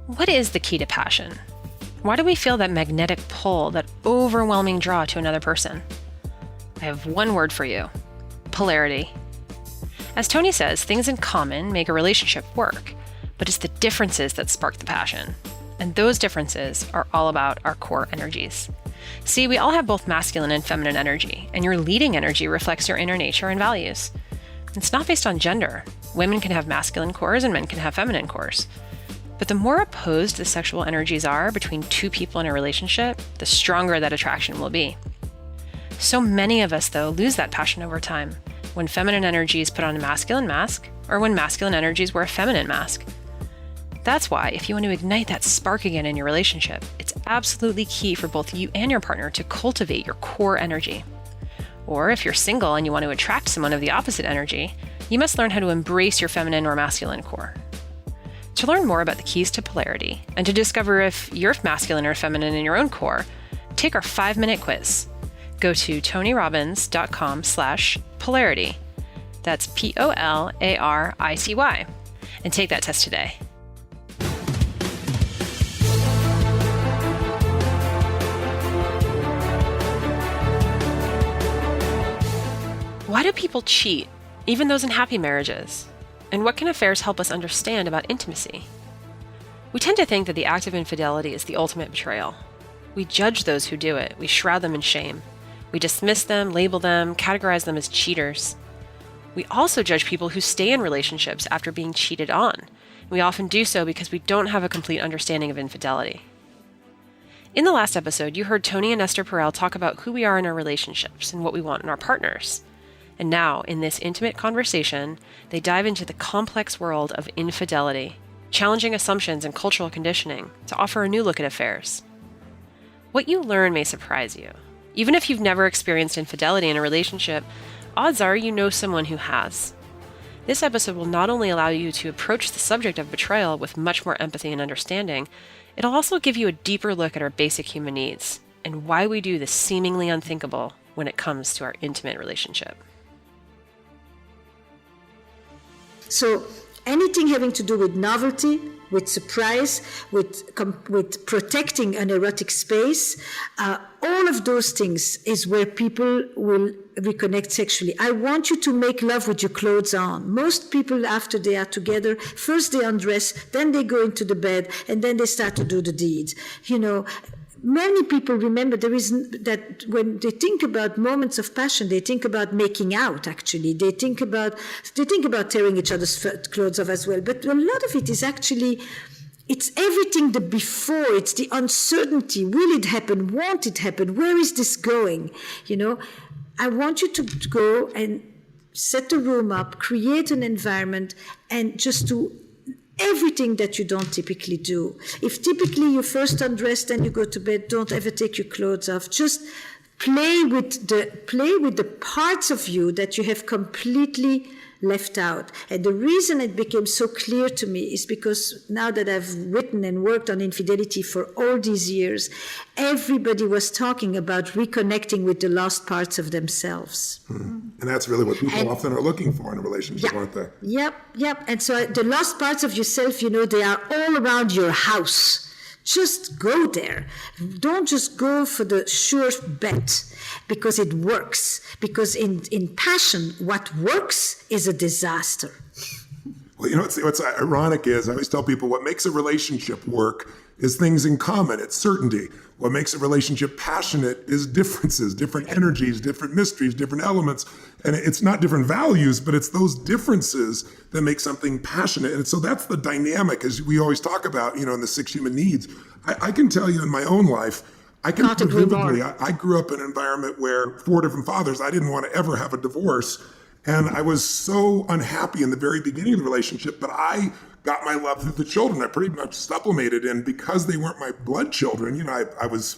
What is the key to passion? Why do we feel that magnetic pull, that overwhelming draw to another person? I have one word for you: polarity. As Tony says, things in common make a relationship work, but it's the differences that spark the passion. And those differences are all about our core energies. See, we all have both masculine and feminine energy, and your leading energy reflects your inner nature and values. It's not based on gender. Women can have masculine cores and men can have feminine cores. But the more opposed the sexual energies are between two people in a relationship, the stronger that attraction will be. So many of us, though, lose that passion over time, when feminine energies put on a masculine mask, or when masculine energies wear a feminine mask. That's why, if you want to ignite that spark again in your relationship, it's absolutely key for both you and your partner to cultivate your core energy. Or if you're single and you want to attract someone of the opposite energy, you must learn how to embrace your feminine or masculine core. To learn more about the keys to polarity, and to discover if you're masculine or feminine in your own core, take our 5-minute quiz. Go to tonyrobbins.com/polarity. That's POLARICY. And take that test today. Why do people cheat, even those in happy marriages? And what can affairs help us understand about intimacy? We tend to think that the act of infidelity is the ultimate betrayal. We judge those who do it. We shroud them in shame. We dismiss them, label them, categorize them as cheaters. We also judge people who stay in relationships after being cheated on. We often do so because we don't have a complete understanding of infidelity. In the last episode, you heard Tony and Esther Perel talk about who we are in our relationships and what we want in our partners. And now, in this intimate conversation, they dive into the complex world of infidelity, challenging assumptions and cultural conditioning to offer a new look at affairs. What you learn may surprise you. Even if you've never experienced infidelity in a relationship, odds are you know someone who has. This episode will not only allow you to approach the subject of betrayal with much more empathy and understanding, it'll also give you a deeper look at our basic human needs and why we do the seemingly unthinkable when it comes to our intimate relationship. So anything having to do with novelty, with surprise, with protecting an erotic space, all of those things is where people will reconnect sexually. I want you to make love with your clothes on. Most people, after they are together, first they undress, then they go into the bed, and then they start to do the deeds. Many people remember that when they think about moments of passion, they think about making out, actually. They think about tearing each other's clothes off as well. But a lot of it is actually, it's everything the before. It's the uncertainty. Will it happen? Won't it happen? Where is this going? I want you to go and set the room up, create an environment, and just do everything that you don't typically do. If typically you first undress, then you go to bed, don't ever take your clothes off. Just play with the parts of you that you have completely left out. And the reason it became so clear to me is because now that I've written and worked on infidelity for all these years, everybody was talking about reconnecting with the lost parts of themselves. And that's really what people often are looking for in a relationship, aren't they? Yep. And so the lost parts of yourself, they are all around your house. Just go there. Don't just go for the sure bet because it works. Because in passion, what works is a disaster. Well, what's ironic is I always tell people what makes a relationship work is things in common. It's certainty. What makes a relationship passionate is differences, different energies, different mysteries, different elements. And it's not different values, but it's those differences that make something passionate. And so that's the dynamic, as we always talk about, in the 6 human needs. I can tell you in my own life, I can vividly, I grew up in an environment where 4 different fathers, I didn't want to ever have a divorce. And I was so unhappy in the very beginning of the relationship, but I got my love through the children. I pretty much supplemented, and because they weren't my blood children, I was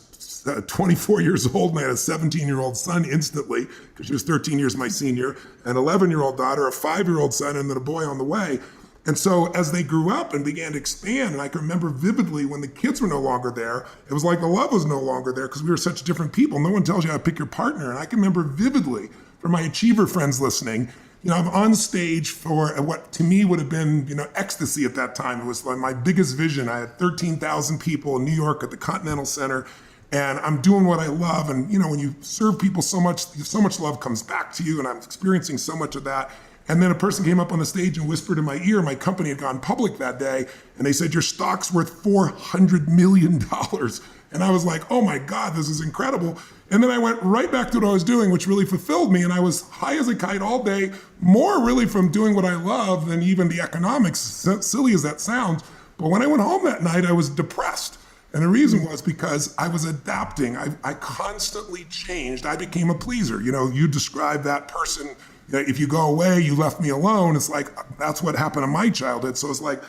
24 years old and I had a 17-year-old son instantly, because she was 13 years my senior, an 11-year-old daughter, a 5-year-old son, and then a boy on the way. And so as they grew up and began to expand, and I can remember vividly when the kids were no longer there, it was like the love was no longer there because we were such different people. No one tells you how to pick your partner. And I can remember vividly, for my achiever friends listening, I'm on stage for what to me would have been, ecstasy at that time. It was like my biggest vision. I had 13,000 people in New York at the Continental Center, and I'm doing what I love. And, when you serve people so much love comes back to you, and I'm experiencing so much of that. And then a person came up on the stage and whispered in my ear, my company had gone public that day, and they said, your stock's worth $400 million. And I was like, oh my God, this is incredible. And then I went right back to what I was doing, which really fulfilled me. And I was high as a kite all day, more really from doing what I love than even the economics, silly as that sounds. But when I went home that night, I was depressed. And the reason was because I was adapting. I constantly changed. I became a pleaser. You described that person. If you go away, you left me alone. It's like, that's what happened in my childhood. So it's like,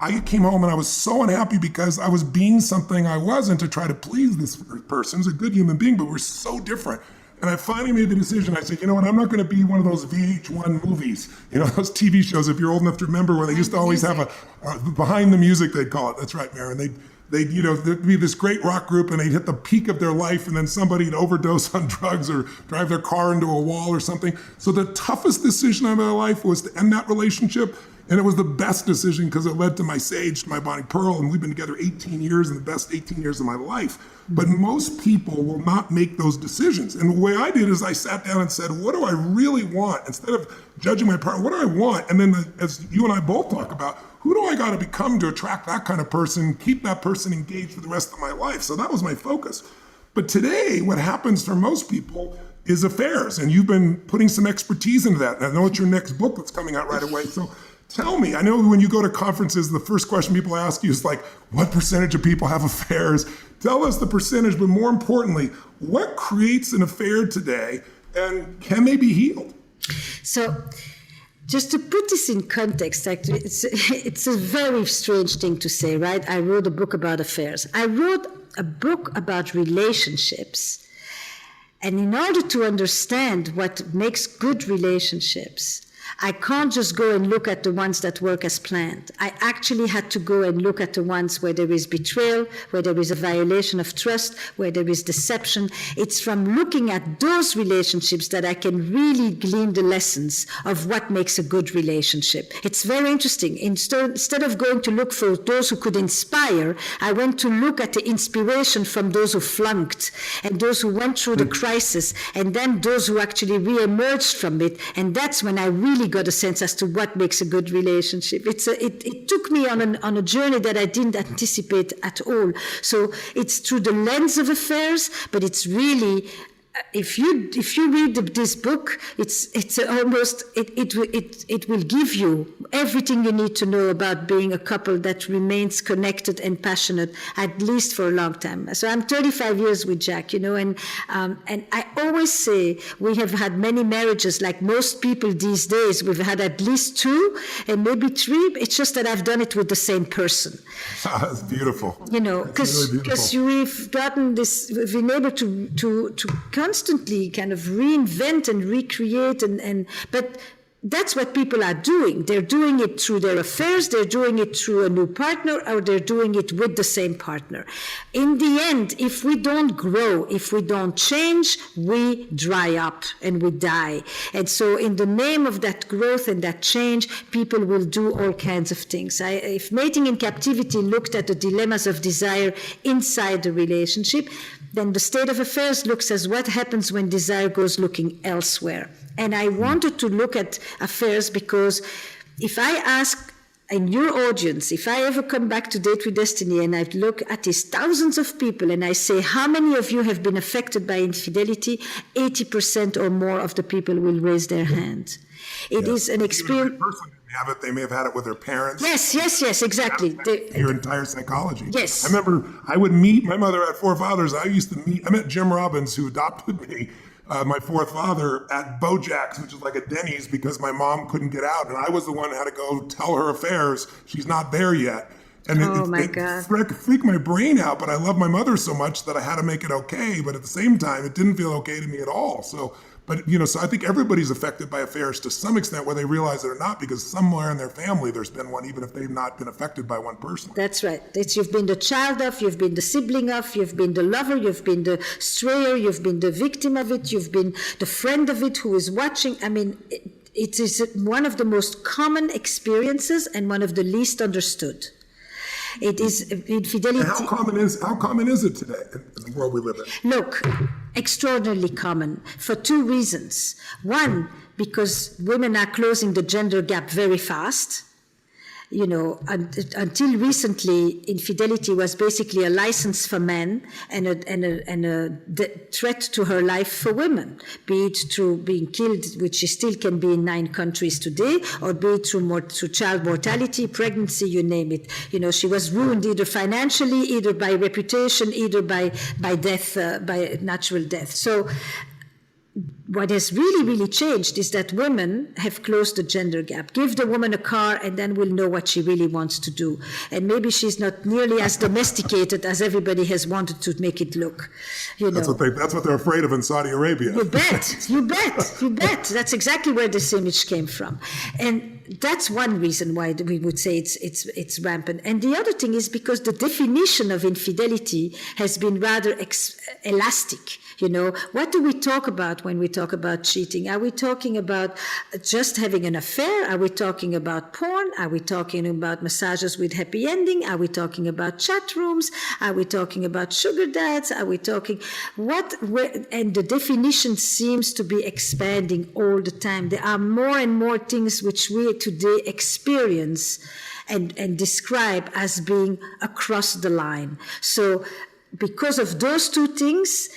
I came home and I was so unhappy because I was being something I wasn't to try to please this person. He's a good human being, but we're so different. And I finally made the decision. I said, you know what? I'm not going to be one of those VH1 movies, those TV shows, if you're old enough to remember, where they used to always have a behind the music, they'd call it. That's right, Maren. There'd be this great rock group and they'd hit the peak of their life and then somebody'd overdose on drugs or drive their car into a wall or something. So the toughest decision of my life was to end that relationship. And it was the best decision because it led to my sage, to my Bonnie Pearl, and we've been together 18 years and the best 18 years of my life. But most people will not make those decisions. And the way I did is I sat down and said, what do I really want? Instead of judging my partner, what do I want? And then as you and I both talk about, who do I got to become to attract that kind of person, keep that person engaged for the rest of my life? So that was my focus. But today, what happens for most people is affairs. And you've been putting some expertise into that. And I know it's your next book that's coming out right away. So tell me, I know when you go to conferences, the first question people ask you is like, what percentage of people have affairs? Tell us the percentage, but more importantly, what creates an affair today and can they be healed? So just to put this in context, actually, it's a very strange thing to say, right? I wrote a book about affairs. I wrote a book about relationships. And in order to understand what makes good relationships, I can't just go and look at the ones that work as planned. I actually had to go and look at the ones where there is betrayal, where there is a violation of trust, where there is deception. It's from looking at those relationships that I can really glean the lessons of what makes a good relationship. It's very interesting. Instead of going to look for those who could inspire, I went to look at the inspiration from those who flunked and those who went through the crisis and then those who actually re-emerged from it. And that's when I really got a sense as to what makes a good relationship. It took me on a journey that I didn't anticipate at all. So it's through the lens of affairs, but it's really, if you read this book, it's almost it will give you everything you need to know about being a couple that remains connected and passionate, at least for a long time. So I'm 35 years with Jack, and I always say we have had many marriages. Like most people these days, we've had at least 2 and maybe 3. It's just that I've done it with the same person. That's beautiful. Because we've gotten this, we've been able to constantly kind of reinvent and recreate but that's what people are doing. They're doing it through their affairs, they're doing it through a new partner, or they're doing it with the same partner. In the end, if we don't grow, if we don't change, we dry up and we die. And so in the name of that growth and that change, people will do all kinds of things. If Mating in Captivity looked at the dilemmas of desire inside the relationship, then the state of affairs looks as what happens when desire goes looking elsewhere. And I wanted to look at affairs because if I ask in your audience, if I ever come back to Date with Destiny and I look at these thousands of people and I say, how many of you have been affected by infidelity? 80% or more of the people will raise their hand. It is an experience. They may have had it with their parents. Yes, exactly. Your entire psychology. Yes. I remember I would meet, my mother had 4 fathers. I met Jim Robbins, who adopted me, my 4th father, at Bojack's, which is like a Denny's, because my mom couldn't get out. And I was the one who had to go tell her affairs. She's not there yet. And it freaked my brain out, but I love my mother so much that I had to make it okay. But at the same time, it didn't feel okay to me at all. So I think everybody's affected by affairs to some extent, whether they realize it or not, because somewhere in their family there's been one, even if they've not been affected by one person. That's right. You've been the child of, you've been the sibling of, you've been the lover, you've been the strayer, you've been the victim of it, you've been the friend of it who is watching. I mean, it is one of the most common experiences and one of the least understood. It is infidelity. And how common is it today in the world we live in? Look, extraordinarily common for two reasons. One, because women are closing the gender gap very fast. You know, until recently, infidelity was basically a license for men and a threat to her life for women, be it through being killed, which she still can be in 9 countries today, or be it through child mortality, pregnancy, you name it. You know, she was ruined either financially, either by reputation, either by death, by natural death. So what has really, really changed is that women have closed the gender gap. Give the woman a car and then we'll know what she really wants to do. And maybe she's not nearly as domesticated as everybody has wanted to make it look. You know. That's what they're afraid of in Saudi Arabia. You bet, you bet, you bet. That's exactly where this image came from. And that's one reason why we would say it's rampant. And the other thing is because the definition of infidelity has been rather elastic. You know, what do we talk about when we talk about cheating? Are we talking about just having an affair? Are we talking about porn? Are we talking about massages with happy ending? Are we talking about chat rooms? Are we talking about sugar dads? Are we talking and the definition seems to be expanding all the time. There are more and more things which we today experience and describe as being across the line. So because of those two things,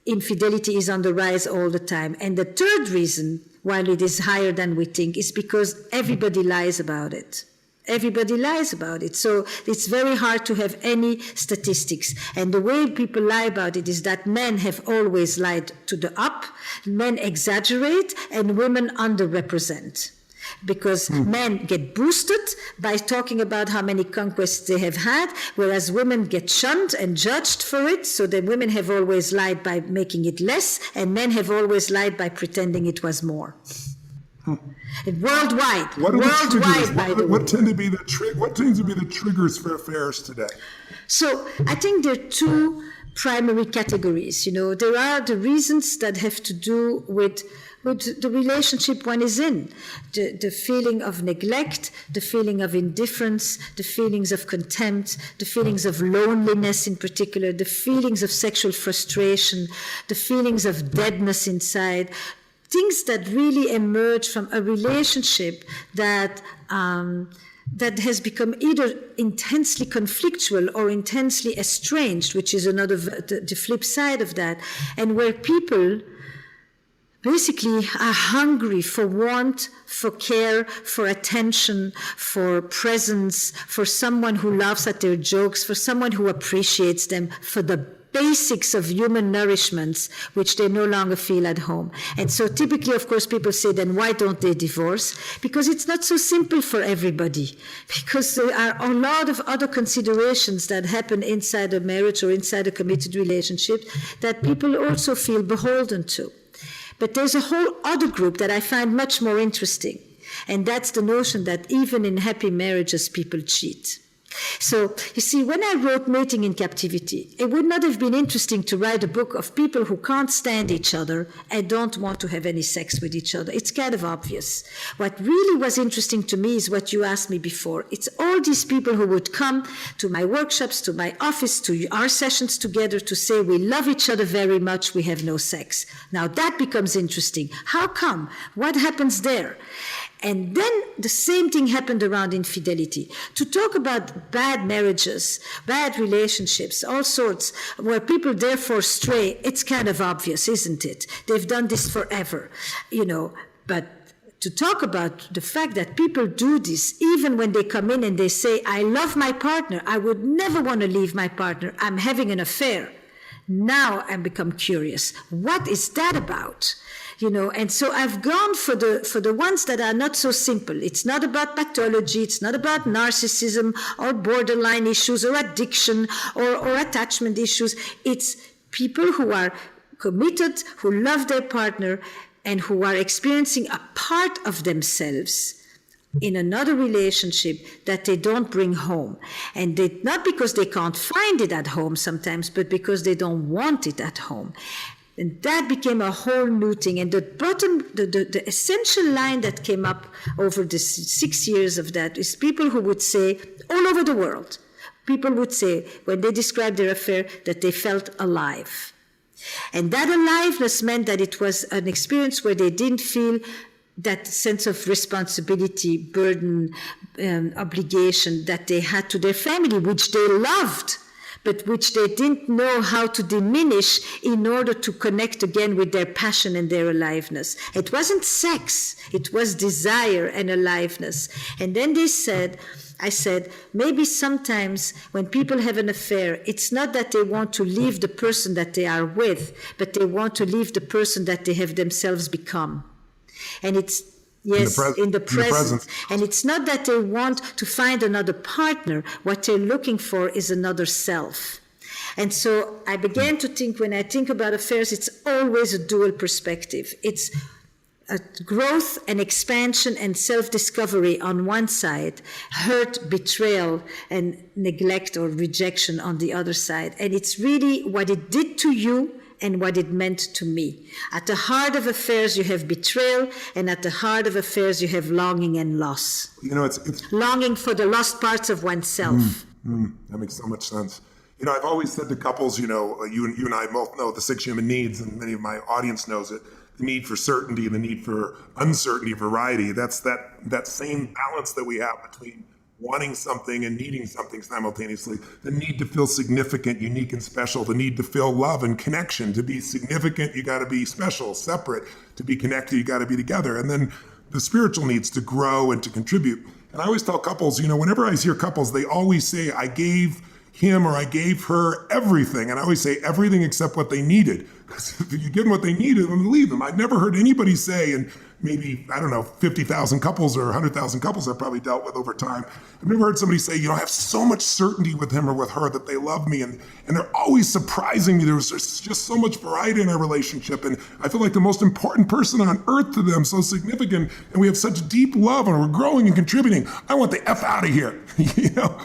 infidelity is on the rise all the time. And the third reason why it is higher than we think is because everybody lies about it. Everybody lies about it. So it's very hard to have any statistics. And the way people lie about it is that men have always lied to the up, men exaggerate, and women underrepresent. Because men get boosted by talking about how many conquests they have had, whereas women get shunned and judged for it. So the women have always lied by making it less, and men have always lied by pretending it was more. Worldwide, What tend to be the triggers for affairs today? So I think there are two primary categories. You know, there are the reasons that have to do with the relationship one is in, the feeling of neglect, the feeling of indifference, the feelings of contempt, the feelings of loneliness in particular, the feelings of sexual frustration, the feelings of deadness inside, things that really emerge from a relationship that has become either intensely conflictual or intensely estranged, which is another the flip side of that, and where people basically are hungry for warmth, for care, for attention, for presence, for someone who laughs at their jokes, for someone who appreciates them, for the basics of human nourishments, which they no longer feel at home. And so typically, of course, people say, then why don't they divorce? Because it's not so simple for everybody. Because there are a lot of other considerations that happen inside a marriage or inside a committed relationship that people also feel beholden to. But there's a whole other group that I find much more interesting, and that's the notion that even in happy marriages, people cheat. So, you see, when I wrote Mating in Captivity, it would not have been interesting to write a book of people who can't stand each other and don't want to have any sex with each other. It's kind of obvious. What really was interesting to me is what you asked me before. It's all these people who would come to my workshops, to my office, to our sessions together to say, we love each other very much, we have no sex. Now that becomes interesting. How come? What happens there? And then the same thing happened around infidelity. To talk about bad marriages, bad relationships, all sorts, where people therefore stray, it's kind of obvious, isn't it? They've done this forever, you know. But to talk about the fact that people do this, even when they come in and they say, I love my partner, I would never want to leave my partner, I'm having an affair. Now I become curious. What is that about? You know, and so I've gone for the ones that are not so simple. It's not about pathology. It's not about narcissism or borderline issues or addiction or attachment issues. It's people who are committed, who love their partner, and who are experiencing a part of themselves in another relationship that they don't bring home. And not because they can't find it at home sometimes, but because they don't want it at home. And that became a whole new thing. And the essential line that came up over the 6 years of that is people who would say, all over the world, people would say, when they described their affair, that they felt alive. And that aliveness meant that it was an experience where they didn't feel that sense of responsibility, burden, obligation that they had to their family, which they loved, but which they didn't know how to diminish in order to connect again with their passion and their aliveness. It wasn't sex, it was desire and aliveness. And then I said, maybe sometimes when people have an affair, it's not that they want to leave the person that they are with, but they want to leave the person that they have themselves become. And it's, yes, in the present. And it's not that they want to find another partner. What they're looking for is another self. And so I began to think, when I think about affairs, it's always a dual perspective. It's a growth and expansion and self-discovery on one side, hurt, betrayal, and neglect or rejection on the other side. And it's really what it did to you and what it meant to me. At the heart of affairs, you have betrayal, and at the heart of affairs, you have longing and loss. You know, it's longing for the lost parts of oneself. That makes so much sense. You know, I've always said to couples, you know, you and I both know the 6 human needs, and many of my audience knows it. The need for certainty, the need for uncertainty, variety. That's that same balance that we have between wanting something and needing something simultaneously. The need to feel significant, unique, and special. The need to feel love and connection. To be significant, you got to be special, separate. To be connected, you got to be together. And then the spiritual needs to grow and to contribute. And I always tell couples, you know, whenever I hear couples, they always say, I gave him or I gave her everything. And I always say everything except what they needed. Because if you give them what they needed, then leave them. I've never heard anybody say, and maybe, I don't know, 50,000 couples or 100,000 couples I've probably dealt with over time. I've never heard somebody say, you know, I have so much certainty with him or with her that they love me. And they're always surprising me. There's just so much variety in our relationship. And I feel like the most important person on earth to them, so significant. And we have such deep love and we're growing and contributing. I want the F out of here. You know,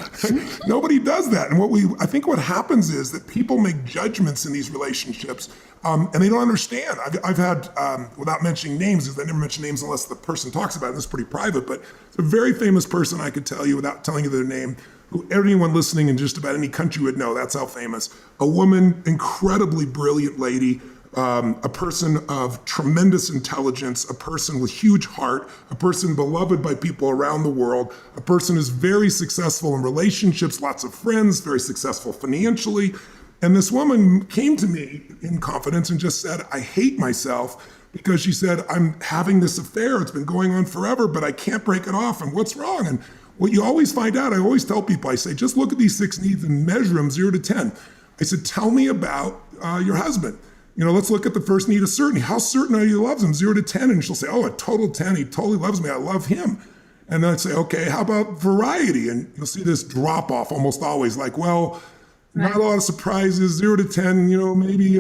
nobody does that. And I think what happens is that people make judgments in these relationships and they don't understand. I've had, without mentioning names, because I never mention names unless the person talks about it, and it's pretty private, but it's a very famous person I could tell you without telling you their name, who anyone listening in just about any country would know. That's how famous. A woman, incredibly brilliant lady, a person of tremendous intelligence, a person with huge heart, a person beloved by people around the world, a person who's very successful in relationships, lots of friends, very successful financially. And this woman came to me in confidence and just said, I hate myself because she said, I'm having this affair. It's been going on forever, but I can't break it off. And what's wrong? And what you always find out, I always tell people, I say, just look at these 6 needs and measure them 0 to 10. I said, tell me about your husband. You know, let's look at the first need of certainty. How certain are you he loves him? 0 to 10. And she'll say, oh, a total 10. He totally loves me. I love him. And then I'd say, okay, how about variety? And you'll see this drop off almost always like, well, not a lot of surprises, 0 to 10, you know, maybe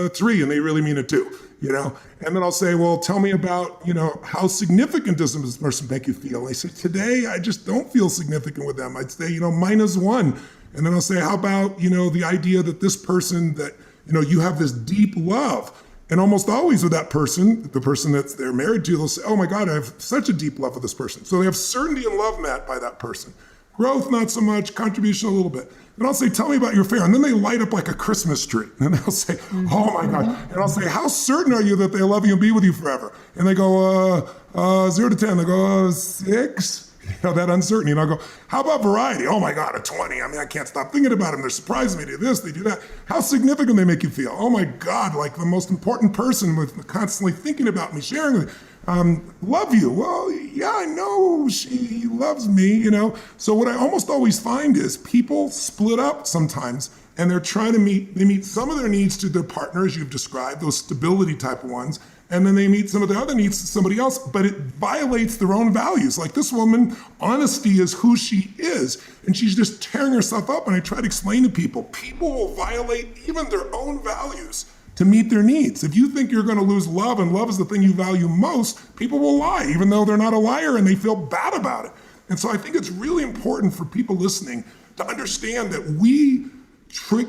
3, and they really mean a 2, you know. And then I'll say, well, tell me about, you know, how significant does this person make you feel? And they say, today, I just don't feel significant with them. I'd say, you know, -1. And then I'll say, how about, you know, the idea that this person that, you know, you have this deep love. And almost always with that person, the person that they're married to, they'll say, oh my God, I have such a deep love for this person. So they have certainty and love met by that person. Growth, not so much, contribution a little bit. And I'll say, tell me about your affair. And then they light up like a Christmas tree. And they'll say, oh my God. And I'll say, how certain are you that they love you and be with you forever? And they go, 0 to 10. They go, 6. You know, that uncertainty. And I'll go, how about variety? Oh my God, a 20. I mean, I can't stop thinking about them. They're surprising me. They do this, they do that. How significant they make you feel. Oh my God, like the most important person with constantly thinking about me, sharing with me. Love you. Well, yeah, I know she loves me, you know. So what I almost always find is people split up sometimes and they're trying to meet some of their needs to their partner, as you've described, those stability type of ones. And then they meet some of the other needs to somebody else, but it violates their own values. Like this woman, honesty is who she is, and she's just tearing herself up. And I try to explain to people will violate even their own values to meet their needs. If you think you're going to lose love, and love is the thing you value most, people will lie, even though they're not a liar and they feel bad about it. And so I think it's really important for people listening to understand that we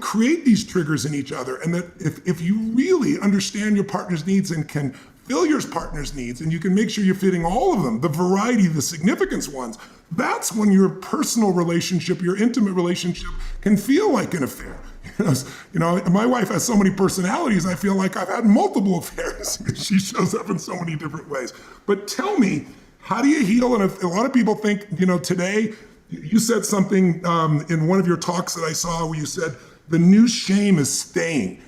create these triggers in each other. And that if you really understand your partner's needs and can fill your partner's needs, and you can make sure you're fitting all of them, the variety, the significance ones, that's when your personal relationship, your intimate relationship can feel like an affair. You know, my wife has so many personalities, I feel like I've had multiple affairs. She shows up in so many different ways. But tell me, how do you heal? And a lot of people think, you know, today, you said something in one of your talks that I saw where you said, the new shame is staying.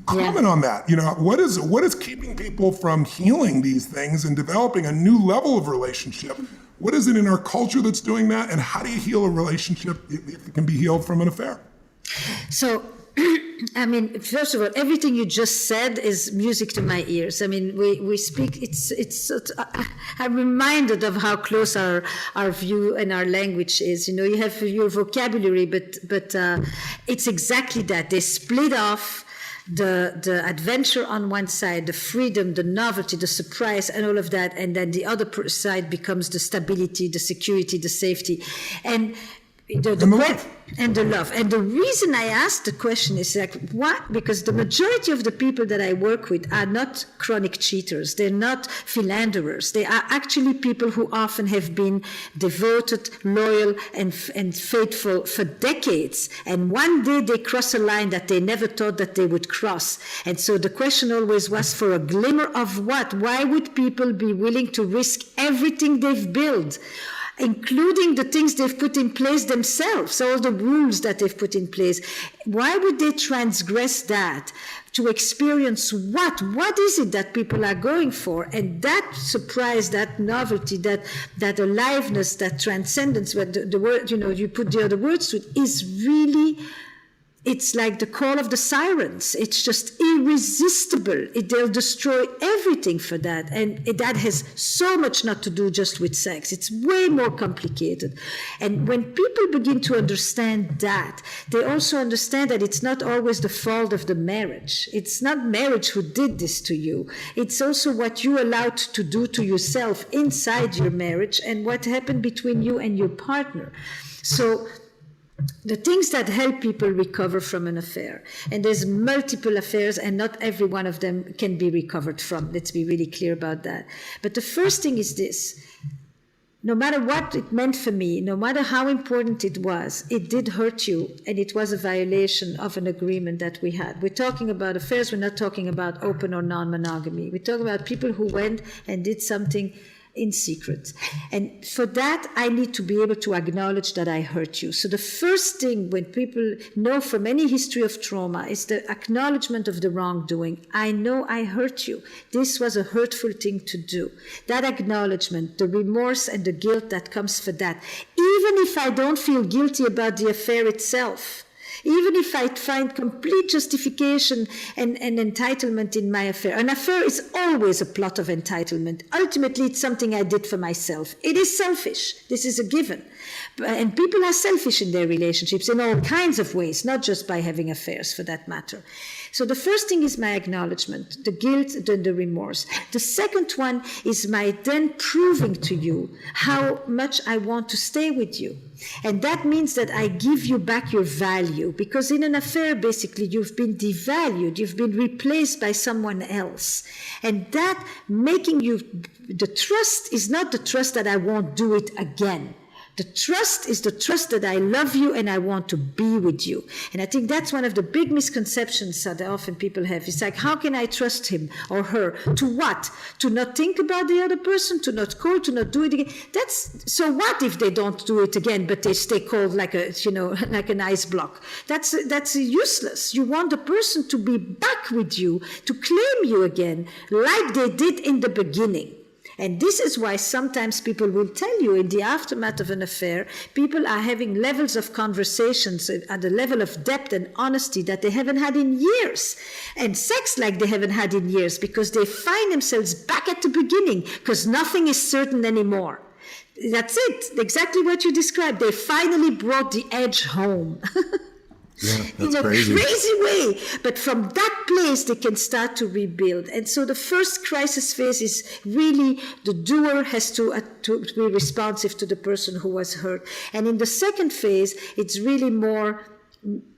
Comment on that. You know, what is keeping people from healing these things and developing a new level of relationship? What is it in our culture that's doing that? And how do you heal a relationship if it can be healed from an affair? So, I mean, first of all, everything you just said is music to my ears. I mean, we speak, I'm reminded of how close our view and our language is. You know, you have your vocabulary, but it's exactly that. They split off the adventure on one side, the freedom, the novelty, the surprise, and all of that. And then the other side becomes the stability, the security, the safety. And the love. And the love. And the reason I asked the question is like, what? Because the majority of the people that I work with are not chronic cheaters. They're not philanderers. They are actually people who often have been devoted, loyal, and faithful for decades. And one day they cross a line that they never thought that they would cross. And so the question always was, for a glimmer of what? Why would people be willing to risk everything they've built, including the things they've put in place themselves, all the rules that they've put in place? Why would they transgress that to experience what? What is it that people are going for? And that surprise, that novelty, that aliveness, that transcendence, where the word, you know, you put the other words to it, is really, it's like the call of the sirens. It's just irresistible. They'll destroy everything for that. And that has so much not to do just with sex. It's way more complicated. And when people begin to understand that, they also understand that it's not always the fault of the marriage. It's not marriage who did this to you. It's also what you allowed to do to yourself inside your marriage and what happened between you and your partner. So the things that help people recover from an affair, and there's multiple affairs and not every one of them can be recovered from. Let's be really clear about that. But the first thing is this: no matter what it meant for me, no matter how important it did hurt you, and it was a violation of an agreement that we had. We're talking about affairs, we're not talking about open or non-monogamy. We're talking about people who went and did something in secret. And for that, I need to be able to acknowledge that I hurt you. So the first thing when people know from any history of trauma is the acknowledgement of the wrongdoing. I know I hurt you. This was a hurtful thing to do. That acknowledgement, the remorse and the guilt that comes for that. Even if I don't feel guilty about the affair itself, even if I find complete justification and entitlement in my affair. An affair is always a plot of entitlement. Ultimately, it's something I did for myself. It is selfish. This is a given. And people are selfish in their relationships in all kinds of ways, not just by having affairs for that matter. So the first thing is my acknowledgement, the guilt, the remorse. The second one is my then proving to you how much I want to stay with you. And that means that I give you back your value, because in an affair, basically, you've been devalued, you've been replaced by someone else. And that making you, the trust is not the trust that I won't do it again. The trust is the trust that I love you and I want to be with you. And I think that's one of the big misconceptions that often people have. It's like, how can I trust him or her? To what? To not think about the other person, to not call, to not do it again. So what if they don't do it again, but they stay cold like like an ice block? That's useless. You want the person to be back with you, to claim you again, like they did in the beginning. And this is why sometimes people will tell you in the aftermath of an affair, people are having levels of conversations at a level of depth and honesty that they haven't had in years. And sex like they haven't had in years, because they find themselves back at the beginning, because nothing is certain anymore. That's it. Exactly what you described. They finally brought the edge home. Yeah, that's in a crazy way. But from that place, they can start to rebuild. And so the first crisis phase is really the doer has to be responsive to the person who was hurt. And in the second phase, it's really more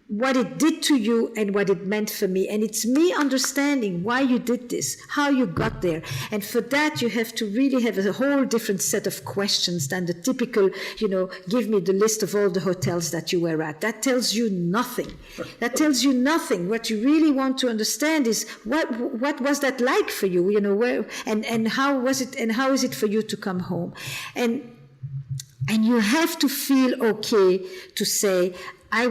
what it did to you and what it meant for me. And it's me understanding why you did this, how you got there. And for that, you have to really have a whole different set of questions than the typical, give me the list of all the hotels that you were at. That tells you nothing. That tells you nothing. What you really want to understand is what was that like for you, where, and how was it, and how is it for you to come home? And you have to feel okay to say, I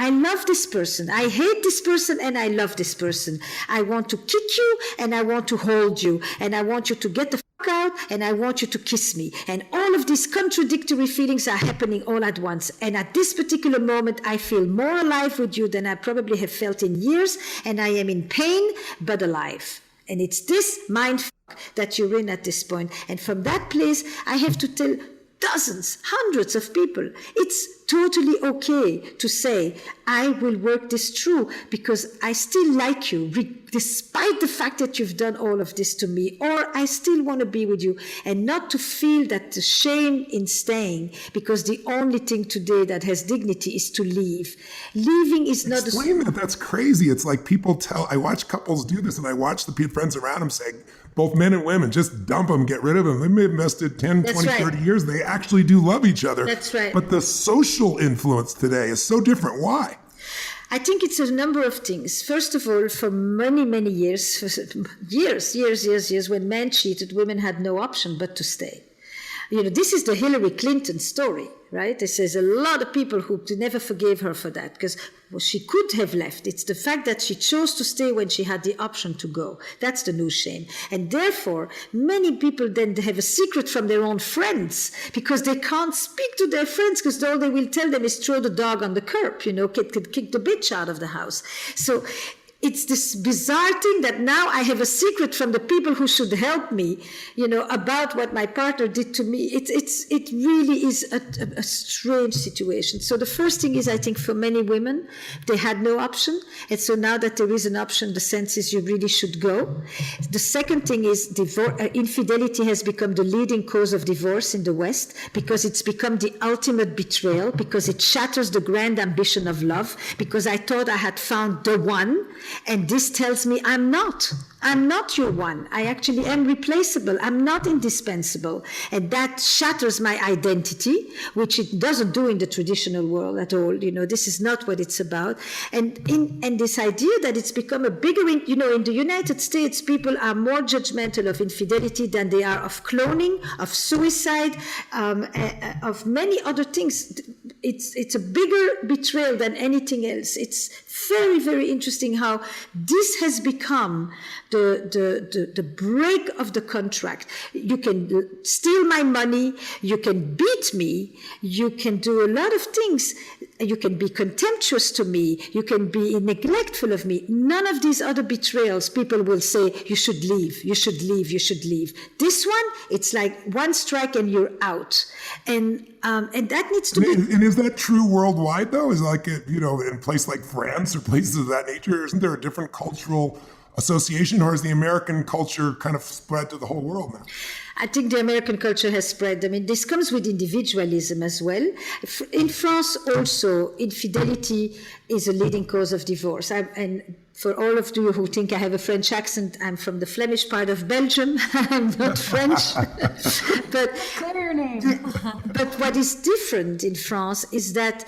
love this person. I hate this person and I love this person. I want to kick you and I want to hold you. And I want you to get the fuck out and I want you to kiss me. And all of these contradictory feelings are happening all at once. And at this particular moment, I feel more alive with you than I probably have felt in years. And I am in pain, but alive. And it's this mind fuck that you're in at this point. And from that place, I have to tell dozens, hundreds of people, it's totally okay to say, I will work this through because I still like you, despite the fact that you've done all of this to me, or I still want to be with you, and not to feel that the shame in staying, because the only thing today that has dignity is to leave. Leaving is not... Explain that. That's crazy. It's like I watch couples do this, and I watch the friends around them saying, both men and women, just dump them, get rid of them. They may have invested 10, That's 20, right. 30 years. They actually do love each other. That's right. But the social influence today is so different. Why? I think it's a number of things. First of all, for many, many years, when men cheated, women had no option but to stay. This is the Hillary Clinton story, right? There's a lot of people who never forgave her for that because she could have left. It's the fact that she chose to stay when she had the option to go. That's the new shame. And therefore, many people then have a secret from their own friends because they can't speak to their friends because all they will tell them is throw the dog on the curb, kick the bitch out of the house. So it's this bizarre thing that now I have a secret from the people who should help me, about what my partner did to me. It really is a strange situation. So the first thing is, I think for many women, they had no option. And so now that there is an option, the sense is you really should go. The second thing is infidelity has become the leading cause of divorce in the West because it's become the ultimate betrayal, because it shatters the grand ambition of love, because I thought I had found the one. And this tells me I'm not your one. I actually am replaceable. I'm not indispensable. And that shatters my identity, which it doesn't do in the traditional world at all. This is not what it's about. And this idea that it's become a bigger, in the United States, people are more judgmental of infidelity than they are of cloning, of suicide, of many other things. It's a bigger betrayal than anything else. It's very, very interesting how this has become the break of the contract. You can steal my money, you can beat me, you can do a lot of things, you can be contemptuous to me, you can be neglectful of me. None of these other betrayals, people will say, you should leave, you should leave, you should leave. This one, it's like one strike and you're out. And that needs to be... And is that true worldwide, though? Is like, in a place like France or places of that nature, isn't there a different cultural association, or is the American culture kind of spread to the whole world now? I think the American culture has spread. I mean, this comes with individualism as well. In France also, infidelity is a leading cause of divorce. And for all of you who think I have a French accent, I'm from the Flemish part of Belgium. I'm not French. But clear name. But what is different in France is that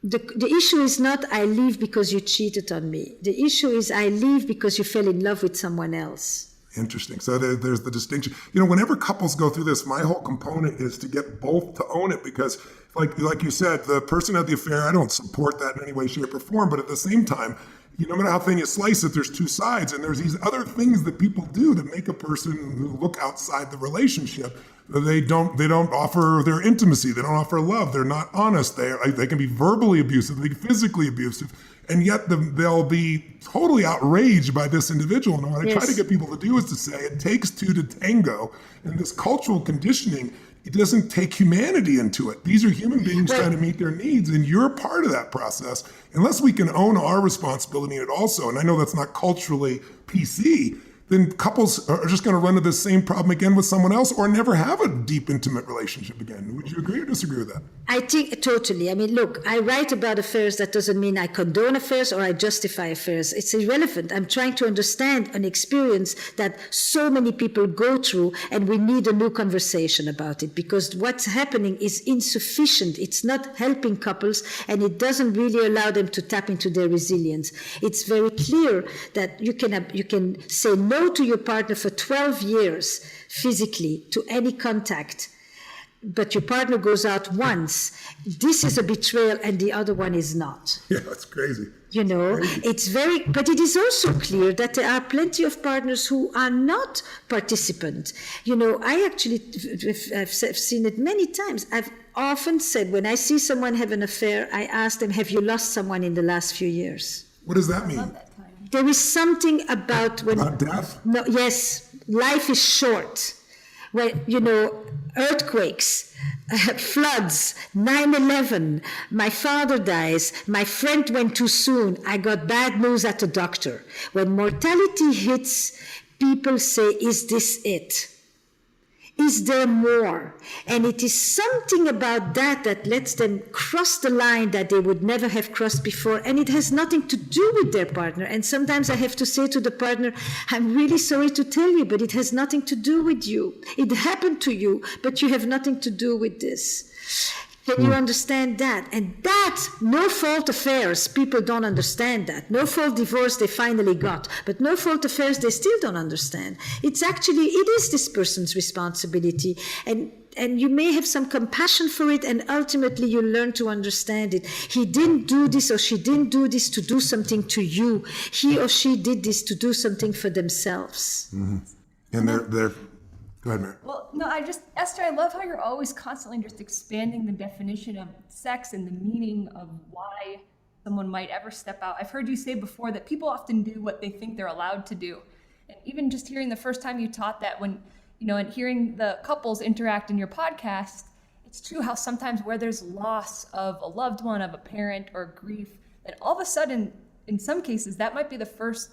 the issue is not I leave because you cheated on me. The issue is I leave because you fell in love with someone else. Interesting. So there's the distinction. Whenever couples go through this, my whole component is to get both to own it because, like you said, the person had the affair. I don't support that in any way, shape, or form. But at the same time, no matter how thin you slice it, there's two sides. And there's these other things that people do that make a person look outside the relationship. They don't offer their intimacy. They don't offer love. They're not honest. They can be verbally abusive. They can be physically abusive. And yet they'll be totally outraged by this individual. And what I try to get people to do is to say it takes two to tango. And this cultural conditioning, it doesn't take humanity into it. These are human beings trying to meet their needs, and you're part of that process. Unless we can own our responsibility in it also, and I know that's not culturally PC, then couples are just going to run into the same problem again with someone else or never have a deep, intimate relationship again. Would you agree or disagree with that? I think totally. I mean, look, I write about affairs. That doesn't mean I condone affairs or I justify affairs. It's irrelevant. I'm trying to understand an experience that so many people go through, and we need a new conversation about it, because what's happening is insufficient. It's not helping couples, and it doesn't really allow them to tap into their resilience. It's very clear that you can say no to your partner for 12 years physically to any contact, but your partner goes out once. This is a betrayal and the other one is not. Yeah, that's crazy. You know, it's very, but it is also clear that there are plenty of partners who are not participant. You know, I've seen it many times. I've often said, when I see someone have an affair, I ask them, have you lost someone in the last few years? What does that mean? There is something about when... About death? No, yes, life is short. When, you know, earthquakes, floods, 9/11, my father dies, my friend went too soon, I got bad news at the doctor. When mortality hits, people say, is this it? Is there more? And it is something about that lets them cross the line that they would never have crossed before. And it has nothing to do with their partner. And sometimes I have to say to the partner, I'm really sorry to tell you, but it has nothing to do with you. It happened to you, but you have nothing to do with this. Can you understand that? And that, no-fault affairs, people don't understand that. No-fault divorce they finally got, but no-fault affairs they still don't understand. It is this person's responsibility. And you may have some compassion for it, and ultimately you learn to understand it. He didn't do this or she didn't do this to do something to you. He or she did this to do something for themselves. Mm-hmm. And they're Go ahead, Mary. Well, no, Esther, I love how you're always constantly just expanding the definition of sex and the meaning of why someone might ever step out. I've heard you say before that people often do what they think they're allowed to do. And even just hearing the first time you taught that, when, you know, and hearing the couples interact in your podcast, it's true how sometimes where there's loss of a loved one, of a parent, or grief, that all of a sudden, in some cases, that might be the first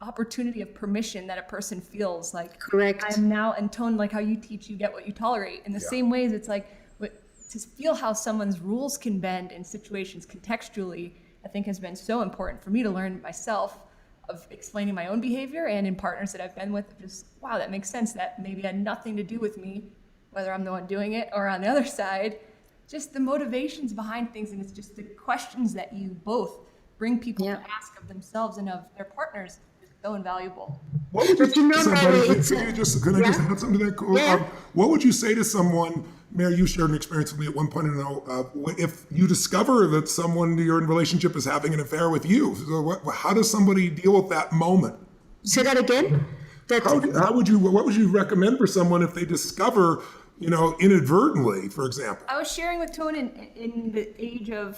opportunity of permission that a person feels like. Correct. I'm now, and Tone, like how you teach, you get what you tolerate. In the same ways, it's like to feel how someone's rules can bend in situations contextually, I think has been so important for me to learn myself, of explaining my own behavior, and in partners that I've been with, just, wow, that makes sense. That maybe had nothing to do with me, whether I'm the one doing it or on the other side, just the motivations behind things. And it's just the questions that you both bring people to ask of themselves and of their partners. So invaluable. What would you say to somebody? Can I just add something to that? What would you say to someone? Mary, you shared an experience with me at one point. If you discover that someone you're in a relationship is having an affair with you, so how does somebody deal with that moment? Say that again. What would you recommend for someone if they discover, you know, inadvertently, for example? I was sharing with Tone in the age of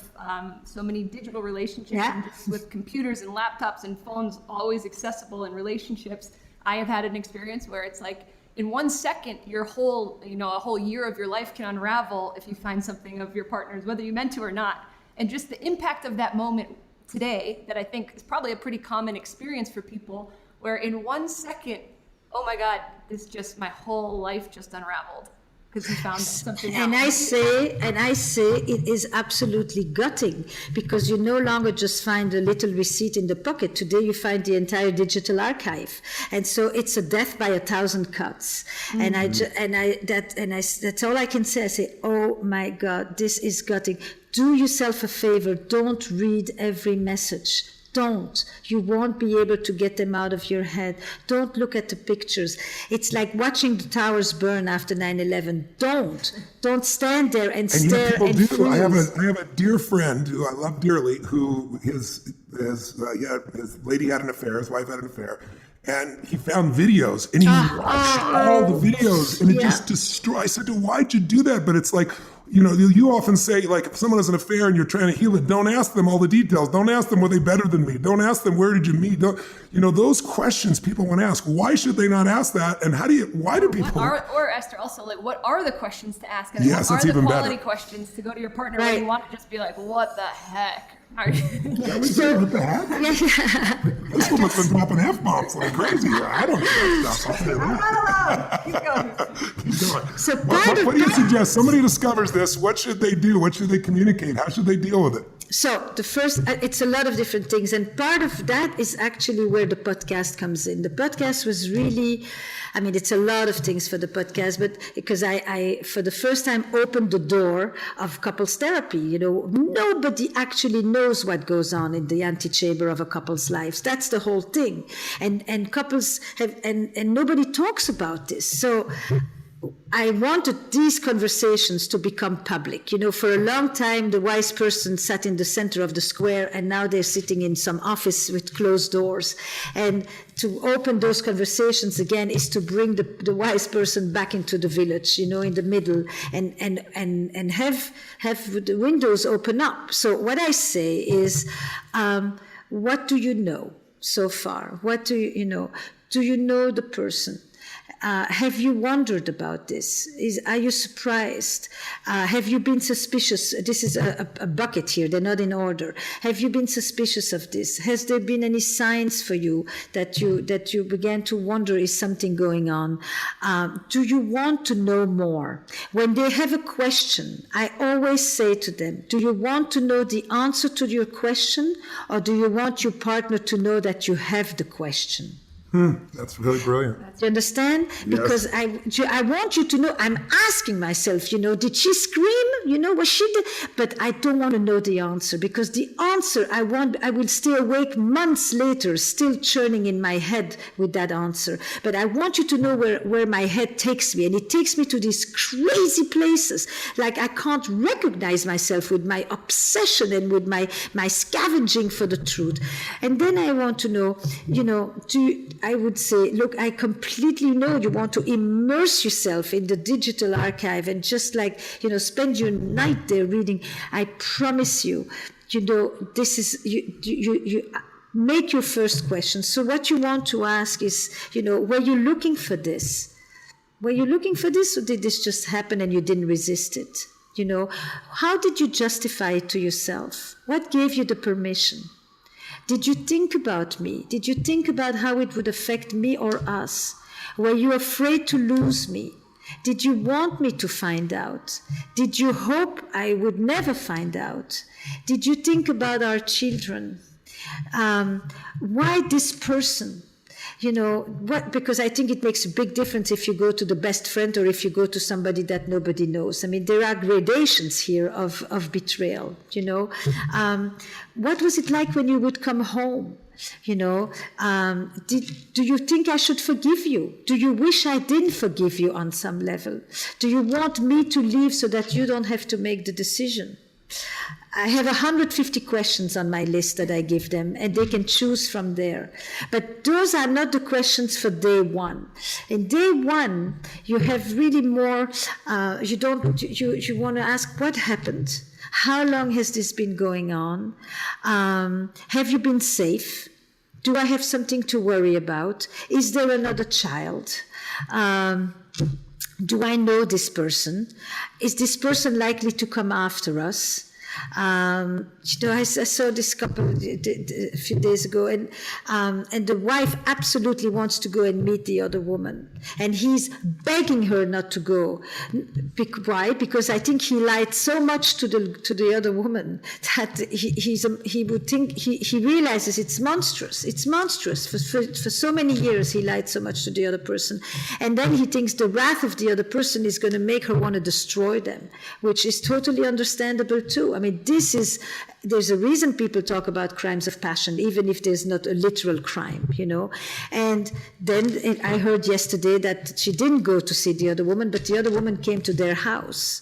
so many digital relationships, and just with computers and laptops and phones always accessible in relationships, I have had an experience where it's like, in 1 second, your whole, you know, a whole year of your life can unravel if you find something of your partner's, whether you meant to or not. And just the impact of that moment today, that I think is probably a pretty common experience for people, where in 1 second, oh my God, my whole life just unraveled. Because you found something else. And I say it is absolutely gutting, because you no longer just find a little receipt in the pocket. Today you find the entire digital archive, and so it's a death by 1,000 cuts. Mm-hmm. And that's all I can say. I say, oh my God, this is gutting. Do yourself a favor. Don't read every message. Don't. You won't be able to get them out of your head. Don't look at the pictures. It's like watching the towers burn after 9/11. Don't stand there and stare and freeze. I have a dear friend who I love dearly, who his lady had an affair, his wife had an affair, and he found videos, and he watched all the videos, and it just destroyed. I said to him, why'd you do that? But it's like, you know, you often say, like, if someone has an affair and you're trying to heal it, don't ask them all the details. Don't ask them, were they better than me? Don't ask them, where did you meet? Those questions people want to ask. Why should they not ask that? And why do people? Or Esther, also, like, what are the questions to ask? And yes, what that's are the even quality better. questions to go to your partner when you want to just be like, what the heck? What the heck? Crystal must have been dropping F-bombs like crazy. I don't know that stuff. I'll tell you that. Keep going. Keep going. So What do you suggest? Somebody discovers this. What should they do? What should they communicate? How should they deal with it? So the first, it's a lot of different things, and part of that is actually where the podcast comes in. The podcast was really, I mean, it's a lot of things for the podcast, but because I for the first time opened the door of couples therapy. You know, nobody actually knows what goes on in the antechamber of a couple's lives. That's the whole thing, and couples have, and nobody talks about this. So I wanted these conversations to become public. You know, for a long time, the wise person sat in the center of the square, and now they're sitting in some office with closed doors. And to open those conversations again is to bring the wise person back into the village, you know, in the middle, and have the windows open up. So what I say is, what do you know so far? What do you know? Do you know the person? Have you wondered about this? Are you surprised? Have you been suspicious? This is a bucket here. They're not in order. Have you been suspicious of this? Has there been any signs for you that you began to wonder, is something going on? Do you want to know more? When they have a question, I always say to them, do you want to know the answer to your question, or do you want your partner to know that you have the question? That's really brilliant. Do you understand? Yes. Because I want you to know, I'm asking myself, you know, did she scream? You know, was she? But I don't want to know the answer, because the answer I will stay awake months later, still churning in my head with that answer. But I want you to know where my head takes me. And it takes me to these crazy places. Like I can't recognize myself with my obsession and with my scavenging for the truth. And then I want to know, you know, I would say, look, I completely know you want to immerse yourself in the digital archive and just like, you know, spend your night there reading. I promise you, you know, this is, you make your first question. So what you want to ask is, you know, were you looking for this? Were you looking for this, or did this just happen and you didn't resist it? You know, how did you justify it to yourself? What gave you the permission? Did you think about me? Did you think about how it would affect me or us? Were you afraid to lose me? Did you want me to find out? Did you hope I would never find out? Did you think about our children? Why this person? You know, what? Because I think it makes a big difference if you go to the best friend or if you go to somebody that nobody knows. I mean, there are gradations here of betrayal, you know. What was it like when you would come home? You know, do you think I should forgive you? Do you wish I didn't forgive you on some level? Do you want me to leave so that you don't have to make the decision? I have 150 questions on my list that I give them, and they can choose from there. But those are not the questions for day one. In day one, you have really more, you want to ask, what happened? How long has this been going on? Have you been safe? Do I have something to worry about? Is there another child? Do I know this person? Is this person likely to come after us? You know, I saw this couple a few days ago, and the wife absolutely wants to go and meet the other woman, and he's begging her not to go. Why? Because I think he lied so much to the other woman that he would think he realizes it's monstrous. It's monstrous. For so many years he lied so much to the other person, and then he thinks the wrath of the other person is going to make her want to destroy them, which is totally understandable too. I mean, there's a reason people talk about crimes of passion, even if there's not a literal crime, you know. And then I heard yesterday that she didn't go to see the other woman, but the other woman came to their house.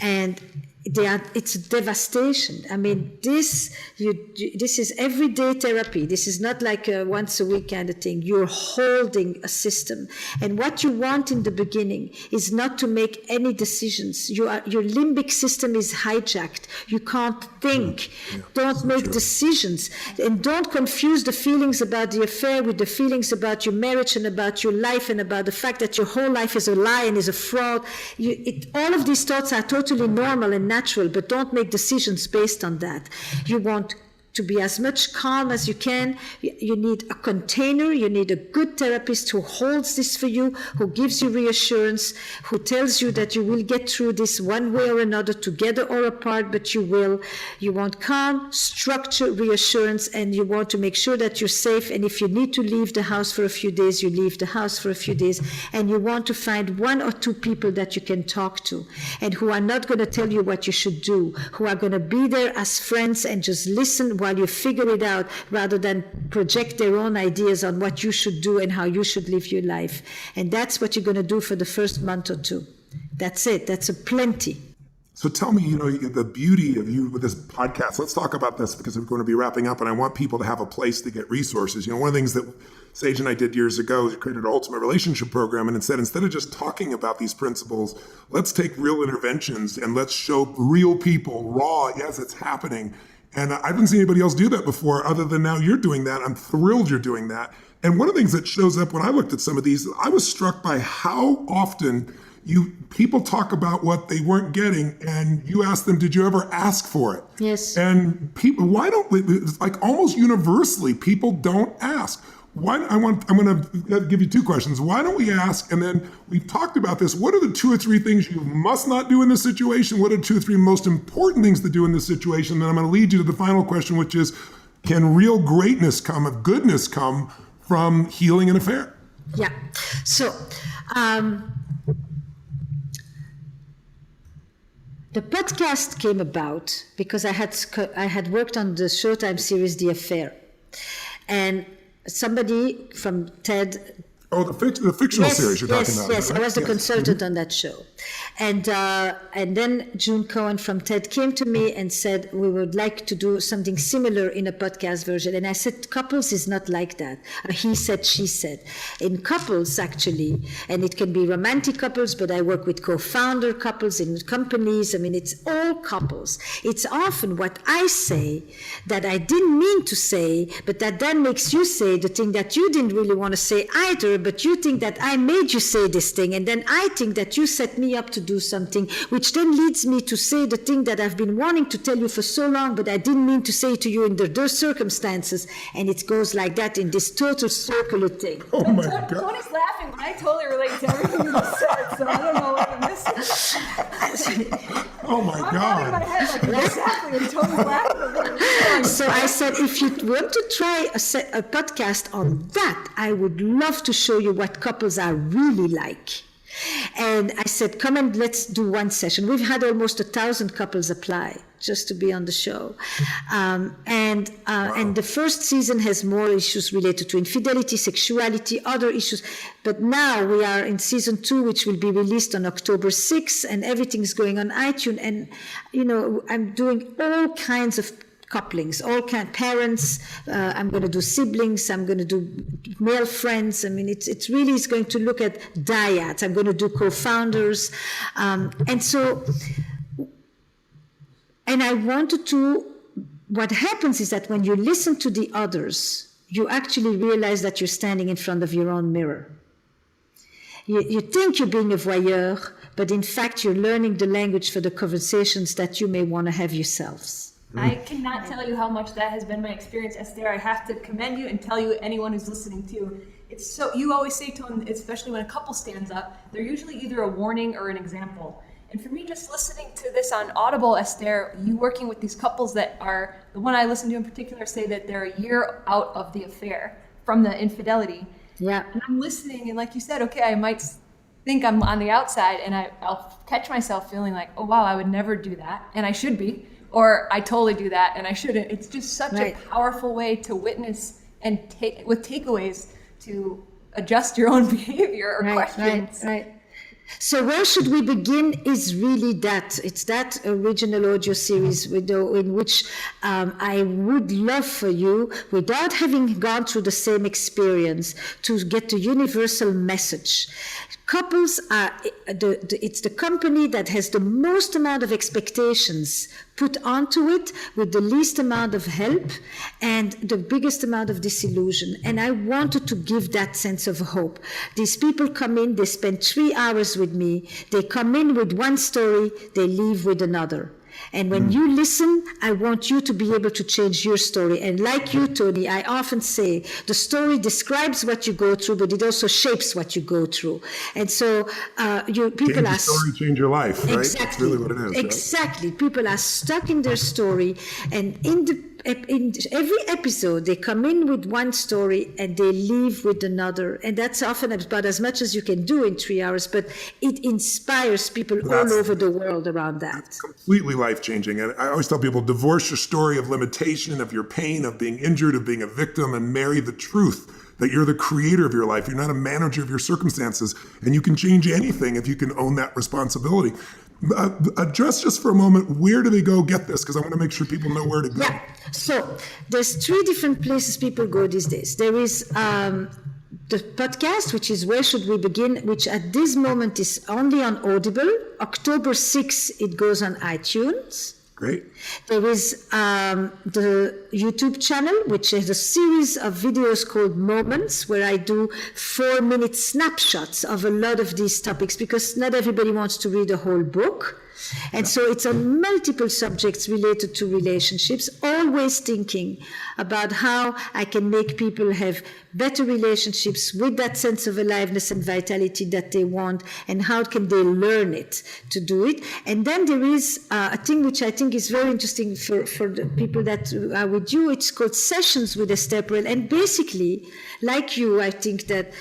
And it's devastation. I mean, this is everyday therapy. This is not like a once a week kind of thing. You're holding a system. And what you want in the beginning is not to make any decisions. Your limbic system is hijacked. You can't think. Yeah, don't make decisions. And don't confuse the feelings about the affair with the feelings about your marriage and about your life and about the fact that your whole life is a lie and is a fraud. All of these thoughts are totally normal and natural, but don't make decisions based on that. You want to be as much calm as you can. You need a container. You need a good therapist who holds this for you, who gives you reassurance, who tells you that you will get through this one way or another, together or apart, but you will. You want calm, structure, reassurance, and you want to make sure that you're safe. And if you need to leave the house for a few days, you leave the house for a few days. And you want to find 1 or 2 people that you can talk to and who are not going to tell you what you should do, who are going to be there as friends and just listen while you figure it out, rather than project their own ideas on what you should do and how you should live your life. And that's what you're going to do for the first month or 2. That's it. That's a plenty. So tell me, the beauty of you with this podcast. Let's talk about this because we're going to be wrapping up and I want people to have a place to get resources. One of the things that Sage and I did years ago is we created an ultimate relationship program and instead of just talking about these principles, let's take real interventions and let's show real people raw, yes, it's happening. And I haven't seen anybody else do that before other than now you're doing that. I'm thrilled you're doing that. And one of the things that shows up when I looked at some of these, I was struck by how often people talk about what they weren't getting and you ask them, did you ever ask for it? Yes. And people, it's like almost universally, people don't ask. I'm going to give you 2 questions. Why don't we ask, and then we've talked about this, what are the 2 or 3 things you must not do in this situation? What are 2 or 3 most important things to do in this situation? Then I'm going to lead you to the final question, which is, can real greatness goodness come from healing an affair? Yeah. So, the podcast came about because I had worked on the Showtime series, The Affair. And somebody from TED... Oh, the fictional series you're talking about. Yes, right? I was the consultant on that show. And then June Cohen from TED came to me and said, we would like to do something similar in a podcast version. And I said, couples is not like that. He said, she said. In couples, actually, and it can be romantic couples, but I work with co-founder couples in companies. I mean, it's all couples. It's often what I say that I didn't mean to say, but that then makes you say the thing that you didn't really want to say either, but you think that I made you say this thing, and then I think that you set me up to do something, which then leads me to say the thing that I've been wanting to tell you for so long, but I didn't mean to say to you in those circumstances, and it goes like that in this total circular thing. Oh my God. Tony's laughing, but I totally relate to everything you just said, so I don't know what I'm missing. Oh my I'm God. nodding my head like exactly, and Tony's laughing. So I said, if you want to try a podcast on that, I would love to show you what couples are really like. And I said, come and let's do one session. We've had almost 1,000 couples apply just to be on the show. And the first season has more issues related to infidelity, sexuality, other issues. But now we are in season 2, which will be released on October 6th, and everything's going on iTunes. And, I'm doing all kinds of couplings, all kind parents. I'm going to do siblings. I'm going to do male friends. I mean, it's really is going to look at dyads. I'm going to do co-founders, and I wanted to. What happens is that when you listen to the others, you actually realize that you're standing in front of your own mirror. You think you're being a voyeur, but in fact, you're learning the language for the conversations that you may want to have yourselves. I cannot tell you how much that has been my experience, Esther. I have to commend you and tell you, anyone who's listening too. It's so, you always say to them, especially when a couple stands up, they're usually either a warning or an example. And for me, just listening to this on Audible, Esther, you working with these couples that are, the one I listen to in particular, say that they're a year out of the affair from the infidelity. Yeah. And I'm listening, and like you said, okay, I might think I'm on the outside, and I'll catch myself feeling like, oh wow, I would never do that, and I should be. Or I totally do that and I shouldn't. It's just such a powerful way to witness and with takeaways to adjust your own behavior or questions. Right. So where should we begin is really that. It's that original audio series in which I would love for you, without having gone through the same experience, to get the universal message. Couples are, it's the company that has the most amount of expectations put onto it with the least amount of help and the biggest amount of disillusion. And I wanted to give that sense of hope. These people come in, they spend 3 hours with me, they come in with one story, they leave with another. And when you listen, I want you to be able to change your story. And like you, Tony, I often say the story describes what you go through, but it also shapes what you go through. And so people change are... your story, change your life, right? Exactly. That's really what it is. Exactly. Right? People are stuck in their story, and in every episode, they come in with one story and they leave with another. And that's often about as much as you can do in 3 hours, but it inspires people all over the world around that. It's completely life-changing. And I always tell people, divorce your story of limitation, of your pain, of being injured, of being a victim, and marry the truth that you're the creator of your life. You're not a manager of your circumstances, and you can change anything if you can own that responsibility. Address just for a moment, where do they go get this? Because I want to make sure people know where to go. Yeah, so there's 3 different places people go these days. There is the podcast, which is Where Should We Begin, which at this moment is only on Audible. October 6th, it goes on iTunes. Great. There is the YouTube channel, which has a series of videos called Moments, where I do 4-minute snapshots of a lot of these topics, because not everybody wants to read a whole book. And so it's on multiple subjects related to relationships, always thinking about how I can make people have better relationships with that sense of aliveness and vitality that they want, and how can they learn it to do it. And then there is a thing which I think is very interesting for the people that are with you. It's called Sessions with Esther Perel. And basically, like you, I think that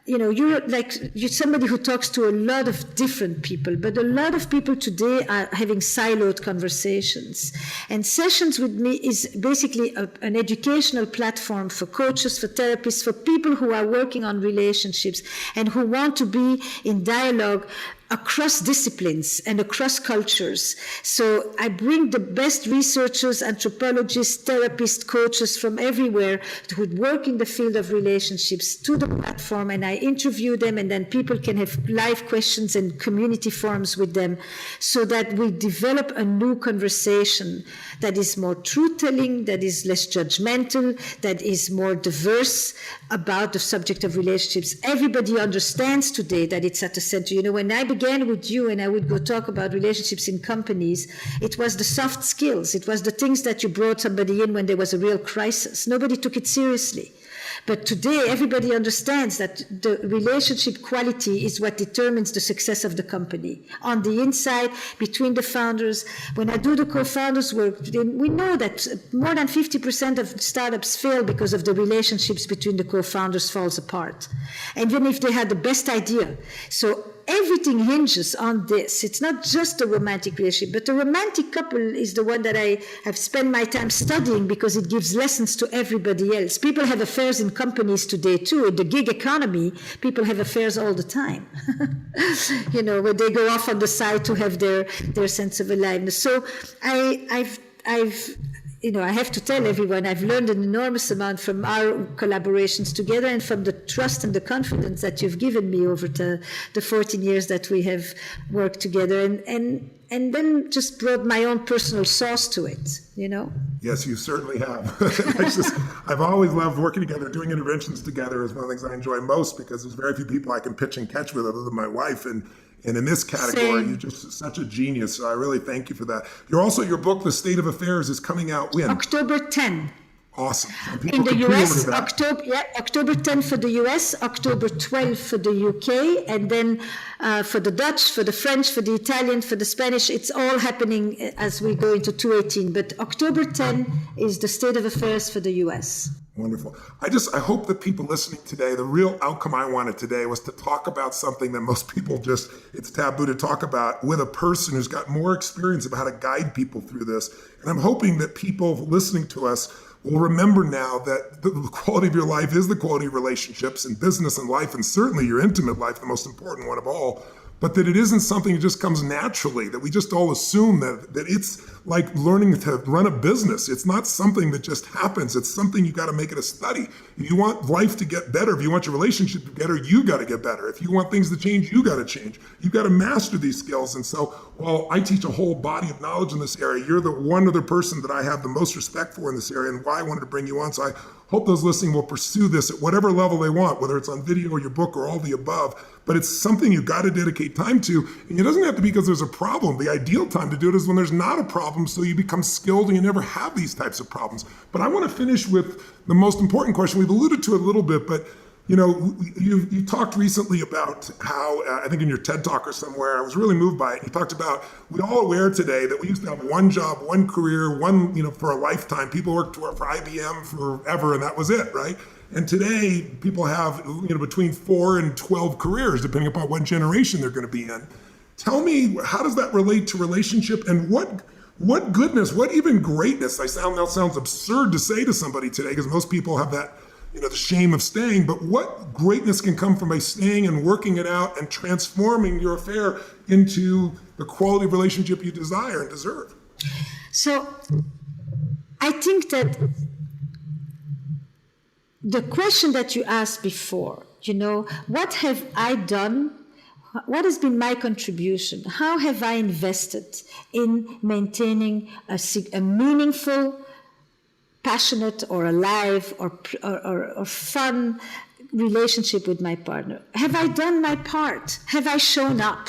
you're somebody who talks to a lot of different people, but a lot of people today are having siloed conversations. And Sessions with me is basically an educational platform for coaches, for therapists, for people who are working on relationships and who want to be in dialogue across disciplines and across cultures. So I bring the best researchers, anthropologists, therapists, coaches from everywhere who work in the field of relationships to the platform, and I interview them, and then people can have live questions and community forums with them, so that we develop a new conversation that is more truth-telling, that is less judgmental, that is more diverse about the subject of relationships. Everybody understands today that it's at the center. When I began with you and I would go talk about relationships in companies, it was the soft skills. It was the things that you brought somebody in when there was a real crisis. Nobody took it seriously. But today, everybody understands that the relationship quality is what determines the success of the company. On the inside, between the founders, when I do the co-founders work, we know that more than 50% of startups fail because of the relationships between the co-founders falls apart. And even if they had the best idea. So everything hinges on this. It's not just a romantic relationship, but the romantic couple is the one that I have spent my time studying, because it gives lessons to everybody else. People have affairs in companies today too. In the gig economy, people have affairs all the time. Where they go off on the side to have their sense of aliveness. So I have to tell everyone, I've learned an enormous amount from our collaborations together, and from the trust and the confidence that you've given me over the 14 years that we have worked together, and then just brought my own personal sauce to it, Yes, you certainly have. I've always loved working together. Doing interventions together is one of the things I enjoy most, because there's very few people I can pitch and catch with other than my wife. And in this category, You're just such a genius. So I really thank you for that. Your book, The State of Affairs, is coming out when? October 10. Awesome. In the US, October 10 for the US, October 12 for the UK, and then for the Dutch, for the French, for the Italian, for the Spanish. It's all happening as we go into 2018. But October 10 is the state of affairs for the US. Wonderful. I hope that people listening today, the real outcome I wanted today was to talk about something that most people it's taboo to talk about, with a person who's got more experience about how to guide people through this. And I'm hoping that people listening to us will remember now that the quality of your life is the quality of relationships and business and life, and certainly your intimate life, the most important one of all. But that it isn't something that just comes naturally, that we just all assume that it's like learning to run a business. It's not something that just happens. It's something you got to make it a study. If you want life to get better, if you want your relationship to get better, you got to get better. If you want things to change, you got to change. You got to master these skills. And so while I teach a whole body of knowledge in this area, you're the one other person that I have the most respect for in this area, and why I wanted to bring you on. So I hope those listening will pursue this at whatever level they want, whether it's on video or your book or all the above. But it's something you've got to dedicate time to. And it doesn't have to be because there's a problem. The ideal time to do it is when there's not a problem, so you become skilled and you never have these types of problems. But I want to finish with the most important question. We've alluded to it a little bit, but you talked recently about how, I think in your TED Talk or somewhere, I was really moved by it. You talked about, we're all aware today that we used to have one job, one career, for a lifetime. People worked for IBM forever and that was it, right? And today people have, between 4 and 12 careers, depending upon what generation they're going to be in. Tell me, how does that relate to relationship, and what goodness, what even greatness? That sounds absurd to say to somebody today, because most people have that, the shame of staying, but what greatness can come from by staying and working it out and transforming your affair into the quality of relationship you desire and deserve? So I think that the question that you asked before, what have I done? What has been my contribution? How have I invested in maintaining a meaningful, passionate or alive or fun relationship with my partner? Have I done my part? Have I shown up?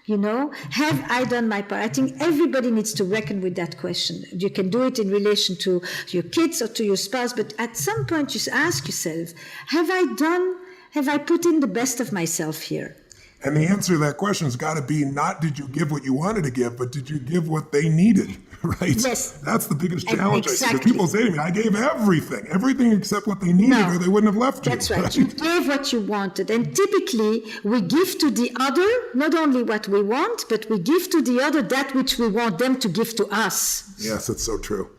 Have I done my part? I think everybody needs to reckon with that question. You can do it in relation to your kids or to your spouse, but at some point you ask yourself, have I put in the best of myself here? And the answer to that question has got to be not did you give what you wanted to give, but did you give what they needed, right? Yes. That's the biggest challenge. Exactly. I see. People say to me, I gave everything except what they needed, or they wouldn't have left you. That's right. You gave what you wanted. And typically, we give to the other not only what we want, but we give to the other that which we want them to give to us. Yes, it's so true.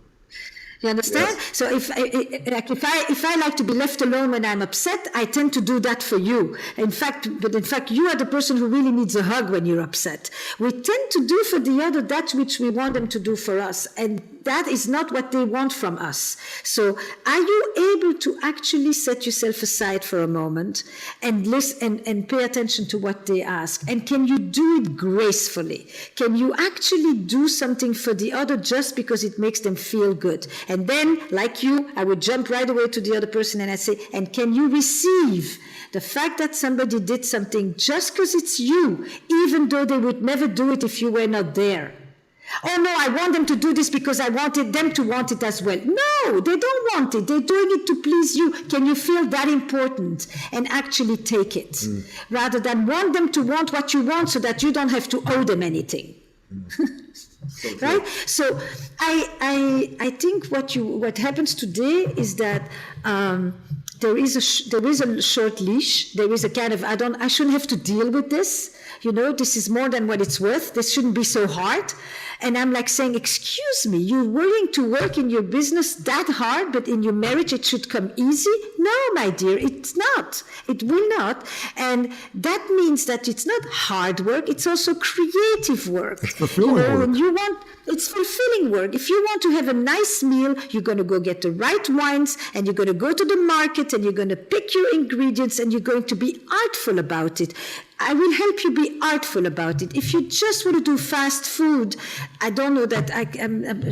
You understand? Yes. So if I like to be left alone when I'm upset, I tend to do that for you. In fact, you are the person who really needs a hug when you're upset. We tend to do for the other that which we want them to do for us, and that is not what they want from us. So are you able to actually set yourself aside for a moment and listen and pay attention to what they ask? And can you do it gracefully? Can you actually do something for the other just because it makes them feel good? And then, like you, I would jump right away to the other person and I say, and can you receive the fact that somebody did something just because it's you, even though they would never do it if you were not there? Oh no, I want them to do this because I wanted them to want it as well. No, they don't want it. They're doing it to please you. Can you feel that important and actually take it? Rather than want them to want what you want so that you don't have to owe them anything. Right? So I think what happens today is that there is a short leash. There is a kind of I shouldn't have to deal with this. This is more than what it's worth. This shouldn't be so hard. And I'm like saying, excuse me, you're willing to work in your business that hard, but in your marriage it should come easy? No, my dear, it's not. It will not. And that means that it's not hard work, it's also creative work. It's fulfilling work. And it's fulfilling work. If you want to have a nice meal, you're going to go get the right wines, and you're going to go to the market, and you're going to pick your ingredients, and you're going to be artful about it. I will help you be artful about it. If you just want to do fast food, I don't know that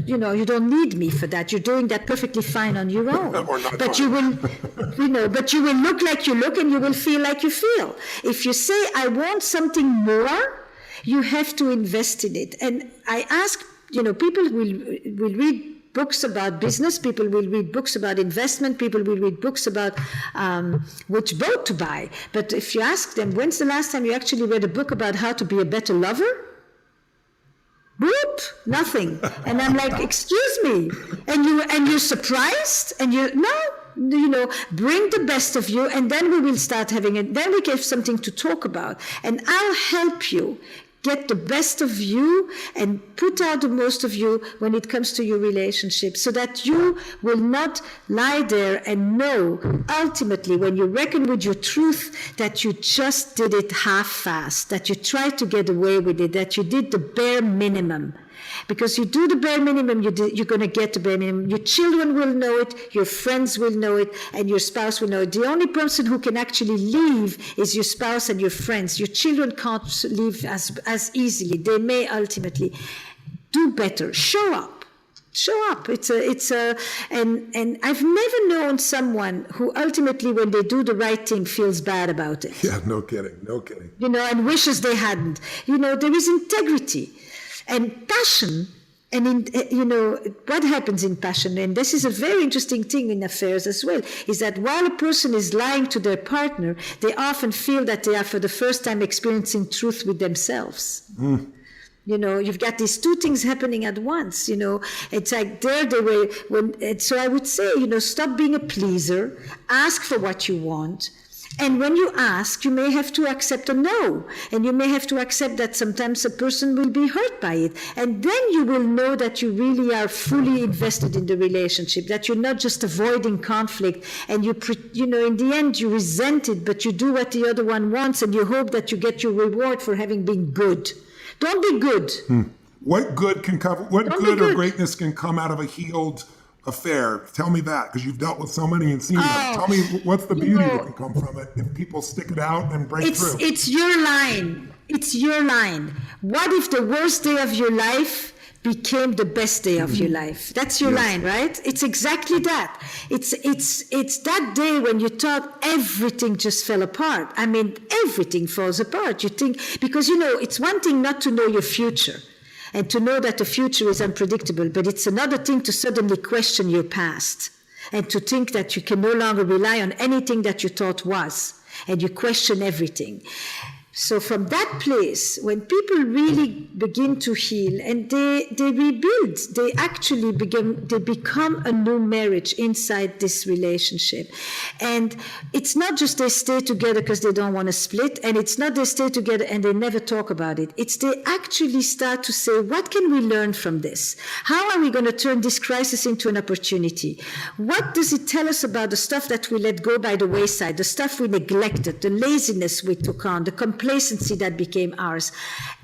you don't need me for that. You're doing that perfectly fine on your own. But you will, but you will look like you look, and you will feel like you feel. If you say, I want something more, you have to invest in it. And I ask, people will read books about business, people will read books about investment, people will read books about which boat to buy. But if you ask them, when's the last time you actually read a book about how to be a better lover? Whoop, nothing. And I'm like, excuse me. And you're surprised? And bring the best of you, and then we will start having it. Then we have something to talk about. And I'll help you get the best of you and put out the most of you when it comes to your relationship, so that you will not lie there and know ultimately, when you reckon with your truth, that you just did it half-assed, that you tried to get away with it, that you did the bare minimum. Because you do the bare minimum, you're going to get the bare minimum. Your children will know it, your friends will know it, and your spouse will know it. The only person who can actually leave is your spouse and your friends. Your children can't leave as easily. They may ultimately. Do better. Show up. Show up. And I've never known someone who ultimately, when they do the right thing, feels bad about it. Yeah, no kidding. And wishes they hadn't. There is integrity and passion. And what happens in passion, and this is a very interesting thing in affairs as well, is that while a person is lying to their partner, they often feel that they are for the first time experiencing truth with themselves. You've got these two things happening at once. It's like so I would say, stop being a pleaser, ask for what you want. And when you ask, you may have to accept a no. And you may have to accept that sometimes a person will be hurt by it. And then you will know that you really are fully invested in the relationship, that you're not just avoiding conflict. And in the end, you resent it, but you do what the other one wants, and you hope that you get your reward for having been good. Don't be good. What good can come? What good or greatness can come out of a healed affair? Tell me that, because you've dealt with so many and seen them. Tell me what's the beauty that can come from it if people stick it out and break through. It's your line. It's your line. What if the worst day of your life became the best day of your life? That's your line, right? It's exactly that. It's that day when you thought everything just fell apart. I mean, everything falls apart. You think, because it's one thing not to know your future and to know that the future is unpredictable, but it's another thing to suddenly question your past and to think that you can no longer rely on anything that you thought was, and you question everything. So from that place, when people really begin to heal and they rebuild, they actually become a new marriage inside this relationship. And it's not just they stay together because they don't want to split, and it's not they stay together and they never talk about it. It's they actually start to say, what can we learn from this? How are we going to turn this crisis into an opportunity? What does it tell us about the stuff that we let go by the wayside, the stuff we neglected, the laziness we took on, the complacency that became ours?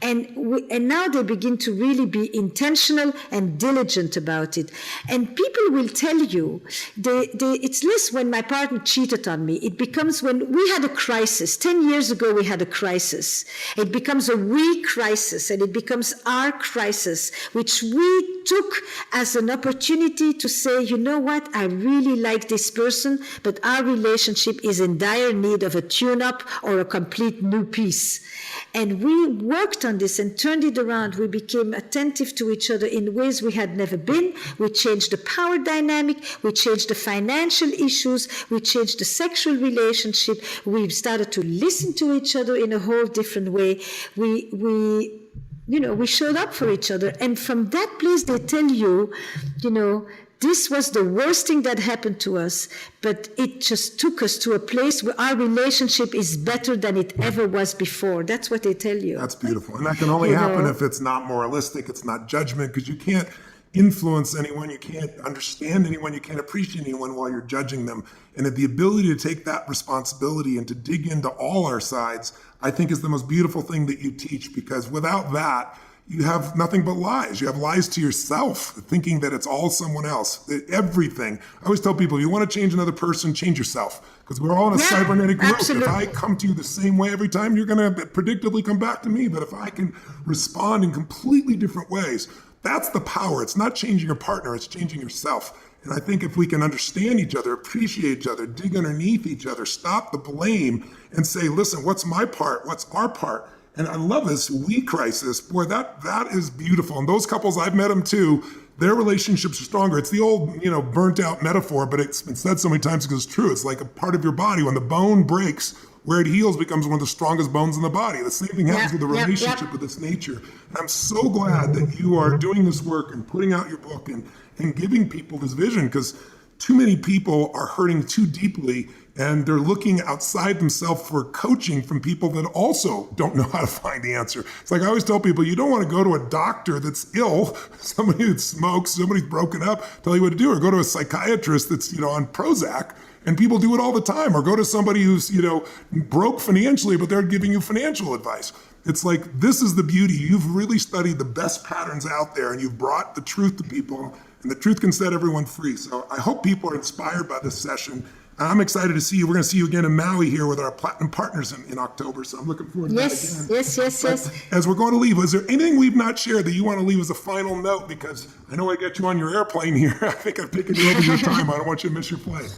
And now they begin to really be intentional and diligent about it. And people will tell you, it's less when my partner cheated on me. It becomes when we had a crisis. 10 years ago, we had a crisis. It becomes a we crisis, and it becomes our crisis, which we took as an opportunity to say, you know what, I really like this person, but our relationship is in dire need of a tune-up or a complete new piece. And we worked on this and turned it around. We became attentive to each other in ways we had never been. We changed the power dynamic. We changed the financial issues. We changed the sexual relationship. We started to listen to each other in a whole different way. We showed up for each other. And from that place, they tell you, this was the worst thing that happened to us, but it just took us to a place where our relationship is better than it ever was before. That's what they tell you. That's beautiful. And that can only happen if it's not moralistic, it's not judgment, because you can't influence anyone, you can't understand anyone, you can't appreciate anyone while you're judging them. And the ability to take that responsibility and to dig into all our sides, I think is the most beautiful thing that you teach, because without that, you have nothing but lies. You have lies to yourself, thinking that it's all someone else, everything. I always tell people, you want to change another person, change yourself, because we're all in a cybernetic group. Absolutely. If I come to you the same way every time, you're going to predictably come back to me. But if I can respond in completely different ways, that's the power. It's not changing your partner, it's changing yourself. And I think if we can understand each other, appreciate each other, dig underneath each other, stop the blame and say, listen, what's my part? What's our part? And I love this we crisis. Boy, that is beautiful. And those couples, I've met them too, their relationships are stronger. It's the old, burnt out metaphor, but it's been said so many times because it's true. It's like a part of your body. When the bone breaks, where it heals becomes one of the strongest bones in the body. The same thing happens with the relationship with this nature. And I'm so glad that you are doing this work and putting out your book and giving people this vision, because too many people are hurting too deeply and they're looking outside themselves for coaching from people that also don't know how to find the answer. It's like I always tell people, you don't want to go to a doctor that's ill, somebody that smokes, somebody's broken up, tell you what to do, or go to a psychiatrist that's, on Prozac. And people do it all the time, or go to somebody who's, broke financially, but they're giving you financial advice. It's like, this is the beauty. You've really studied the best patterns out there and you've brought the truth to people, and the truth can set everyone free. So I hope people are inspired by this session I'm excited to see you. We're going to see you again in Maui here with our platinum partners in October. So I'm looking forward to that again. Yes. As we're going to leave, is there anything we've not shared that you want to leave as a final note? Because I know I got you on your airplane here. I think I've taken you over your time. I don't want you to miss your flight.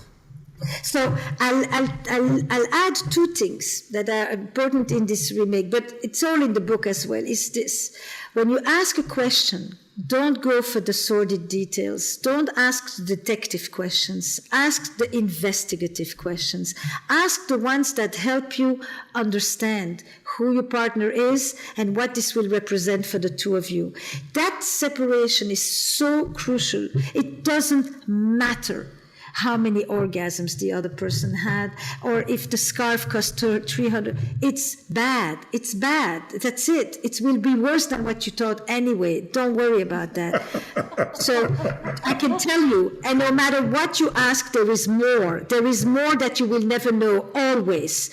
So I'll add two things that are important in this remake, but it's all in the book as well, is this. When you ask a question, don't go for the sordid details. Don't ask detective questions. Ask the investigative questions. Ask the ones that help you understand who your partner is and what this will represent for the two of you. That separation is so crucial. It doesn't matter how many orgasms the other person had, or if the scarf cost 300. It's bad. It's bad. That's it. It will be worse than what you thought anyway. Don't worry about that. So I can tell you, and no matter what you ask, there is more. There is more that you will never know always.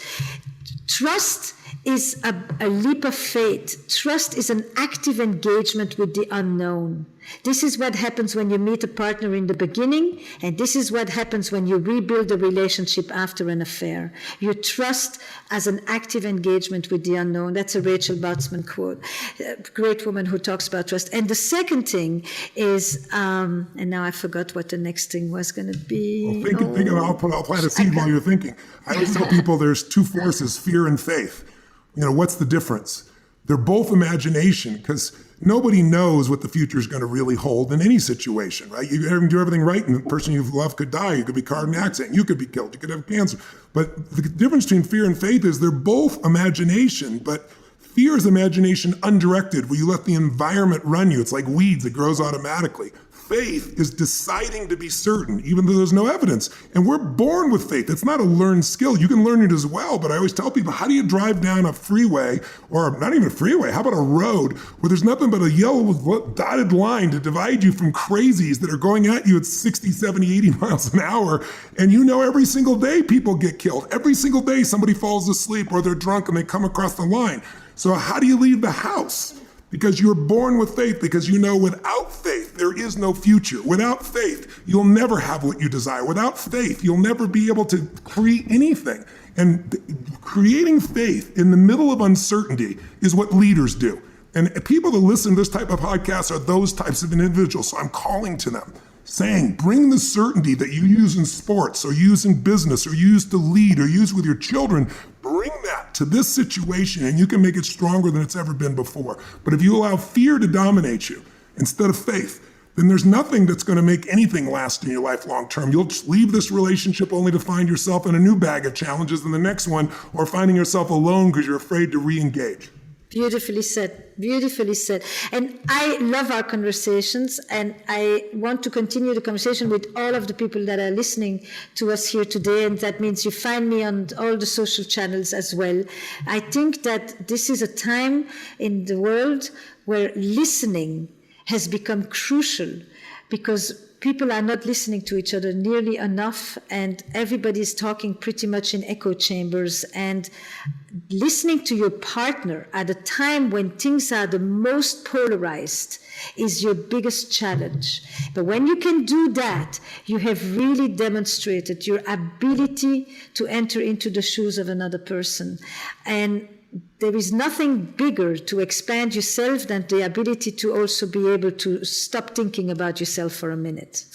Trust is a leap of faith. Trust is an active engagement with the unknown. This is what happens when you meet a partner in the beginning, and this is what happens when you rebuild a relationship after an affair. You trust as an active engagement with the unknown. That's a Rachel Botsman quote, a great woman who talks about trust. And the second thing is, and now I forgot what the next thing was going to be. Well, think about, I'll plant a seed while you're thinking. I always tell people there's two forces, fear and faith. What's the difference? They're both imagination, because nobody knows what the future is going to really hold in any situation, right? You do everything right, and the person you've loved could die. You could be caught in an accident. You could be killed. You could have cancer. But the difference between fear and faith is they're both imagination, but fear is imagination undirected, where you let the environment run you. It's like weeds. It grows automatically. Faith is deciding to be certain, even though there's no evidence. And we're born with faith. It's not a learned skill. You can learn it as well. But I always tell people, how do you drive down a freeway, or not even a freeway, how about a road where there's nothing but a yellow dotted line to divide you from crazies that are going at you at 60, 70, 80 miles an hour. And every single day people get killed. Every single day somebody falls asleep or they're drunk and they come across the line. So how do you leave the house? Because you're born with faith, because without faith, there is no future. Without faith, you'll never have what you desire. Without faith, you'll never be able to create anything. And creating faith in the middle of uncertainty is what leaders do. And people that listen to this type of podcast are those types of individuals. So I'm calling to them, saying, bring the certainty that you use in sports, or use in business, or use to lead, or use with your children. Bring that to this situation, and you can make it stronger than it's ever been before. But if you allow fear to dominate you instead of faith, then there's nothing that's going to make anything last in your life long term. You'll just leave this relationship only to find yourself in a new bag of challenges in the next one, or finding yourself alone because you're afraid to re-engage. Beautifully said. Beautifully said. And I love our conversations, and I want to continue the conversation with all of the people that are listening to us here today. And that means you find me on all the social channels as well. I think that this is a time in the world where listening has become crucial, because people are not listening to each other nearly enough, and everybody is talking pretty much in echo chambers. And listening to your partner at a time when things are the most polarized is your biggest challenge. But when you can do that, you have really demonstrated your ability to enter into the shoes of another person. And there is nothing bigger to expand yourself than the ability to also be able to stop thinking about yourself for a minute.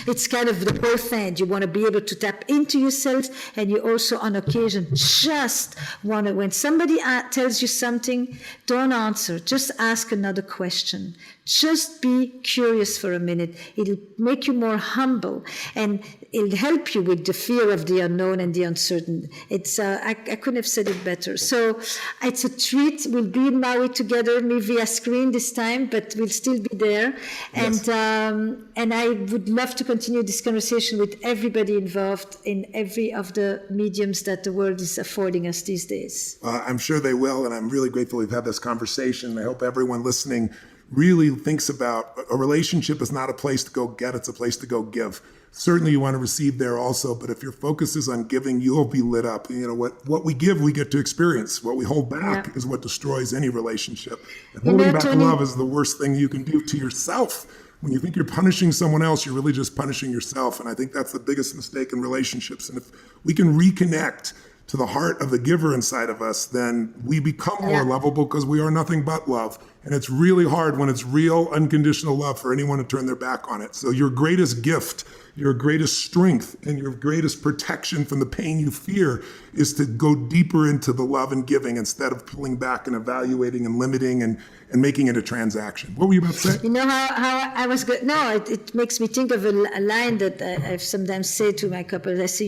It's kind of the both end. You want to be able to tap into yourself, and you also on occasion just want to, when somebody tells you something, don't answer, just ask another question. Just be curious for a minute. It'll make you more humble, and it'll help you with the fear of the unknown and the uncertain. It's I couldn't have said it better. So it's a treat. We'll be in Maui together, maybe via screen this time, but we'll still be there. Yes. And I would love to continue this conversation with everybody involved in every of the mediums that the world is affording us these days. I'm sure they will, and I'm really grateful we've had this conversation. I hope everyone listening really thinks about a relationship is not a place to go get, it's a place to go give. Certainly you want to receive there also, but if your focus is on giving, you'll be lit up. What we give, we get to experience. What we hold back is what destroys any relationship. And holding back Tony, love is the worst thing you can do to yourself. When you think you're punishing someone else, you're really just punishing yourself. And I think that's the biggest mistake in relationships. And if we can reconnect to the heart of the giver inside of us, then we become more lovable because we are nothing but love. And it's really hard when it's real, unconditional love for anyone to turn their back on it. So your greatest gift, your greatest strength, and your greatest protection from the pain you fear is to go deeper into the love and giving instead of pulling back and evaluating and limiting and making it a transaction. What were you about to say? You know how I was good? No, it makes me think of a line that I sometimes say to my couple. I say,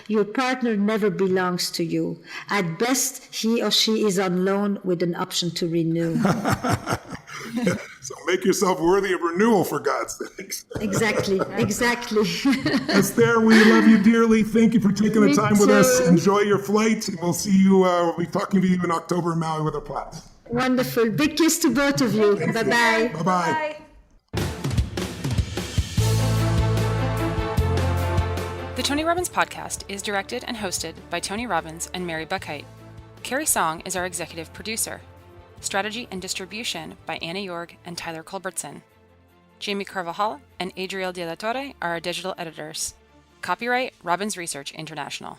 your partner never belongs to you. At best, he or she is on loan with an option to renew. So make yourself worthy of renewal, for God's sakes. Exactly. Esther, we love you dearly. Thank you for taking the Me time with too. us. Enjoy your flight. We'll see you. We'll be talking to you in October in Maui with our plats. Wonderful. Big kiss to both of you. Bye-bye. Bye-bye. The Tony Robbins podcast is directed and hosted by Tony Robbins and Mary Buckheit. Carrie Song is our executive producer. Strategy and distribution by Anna Jorg and Tyler Culbertson. Jamie Carvajal and Adriel De La Torre are our digital editors. Copyright Robbins Research International.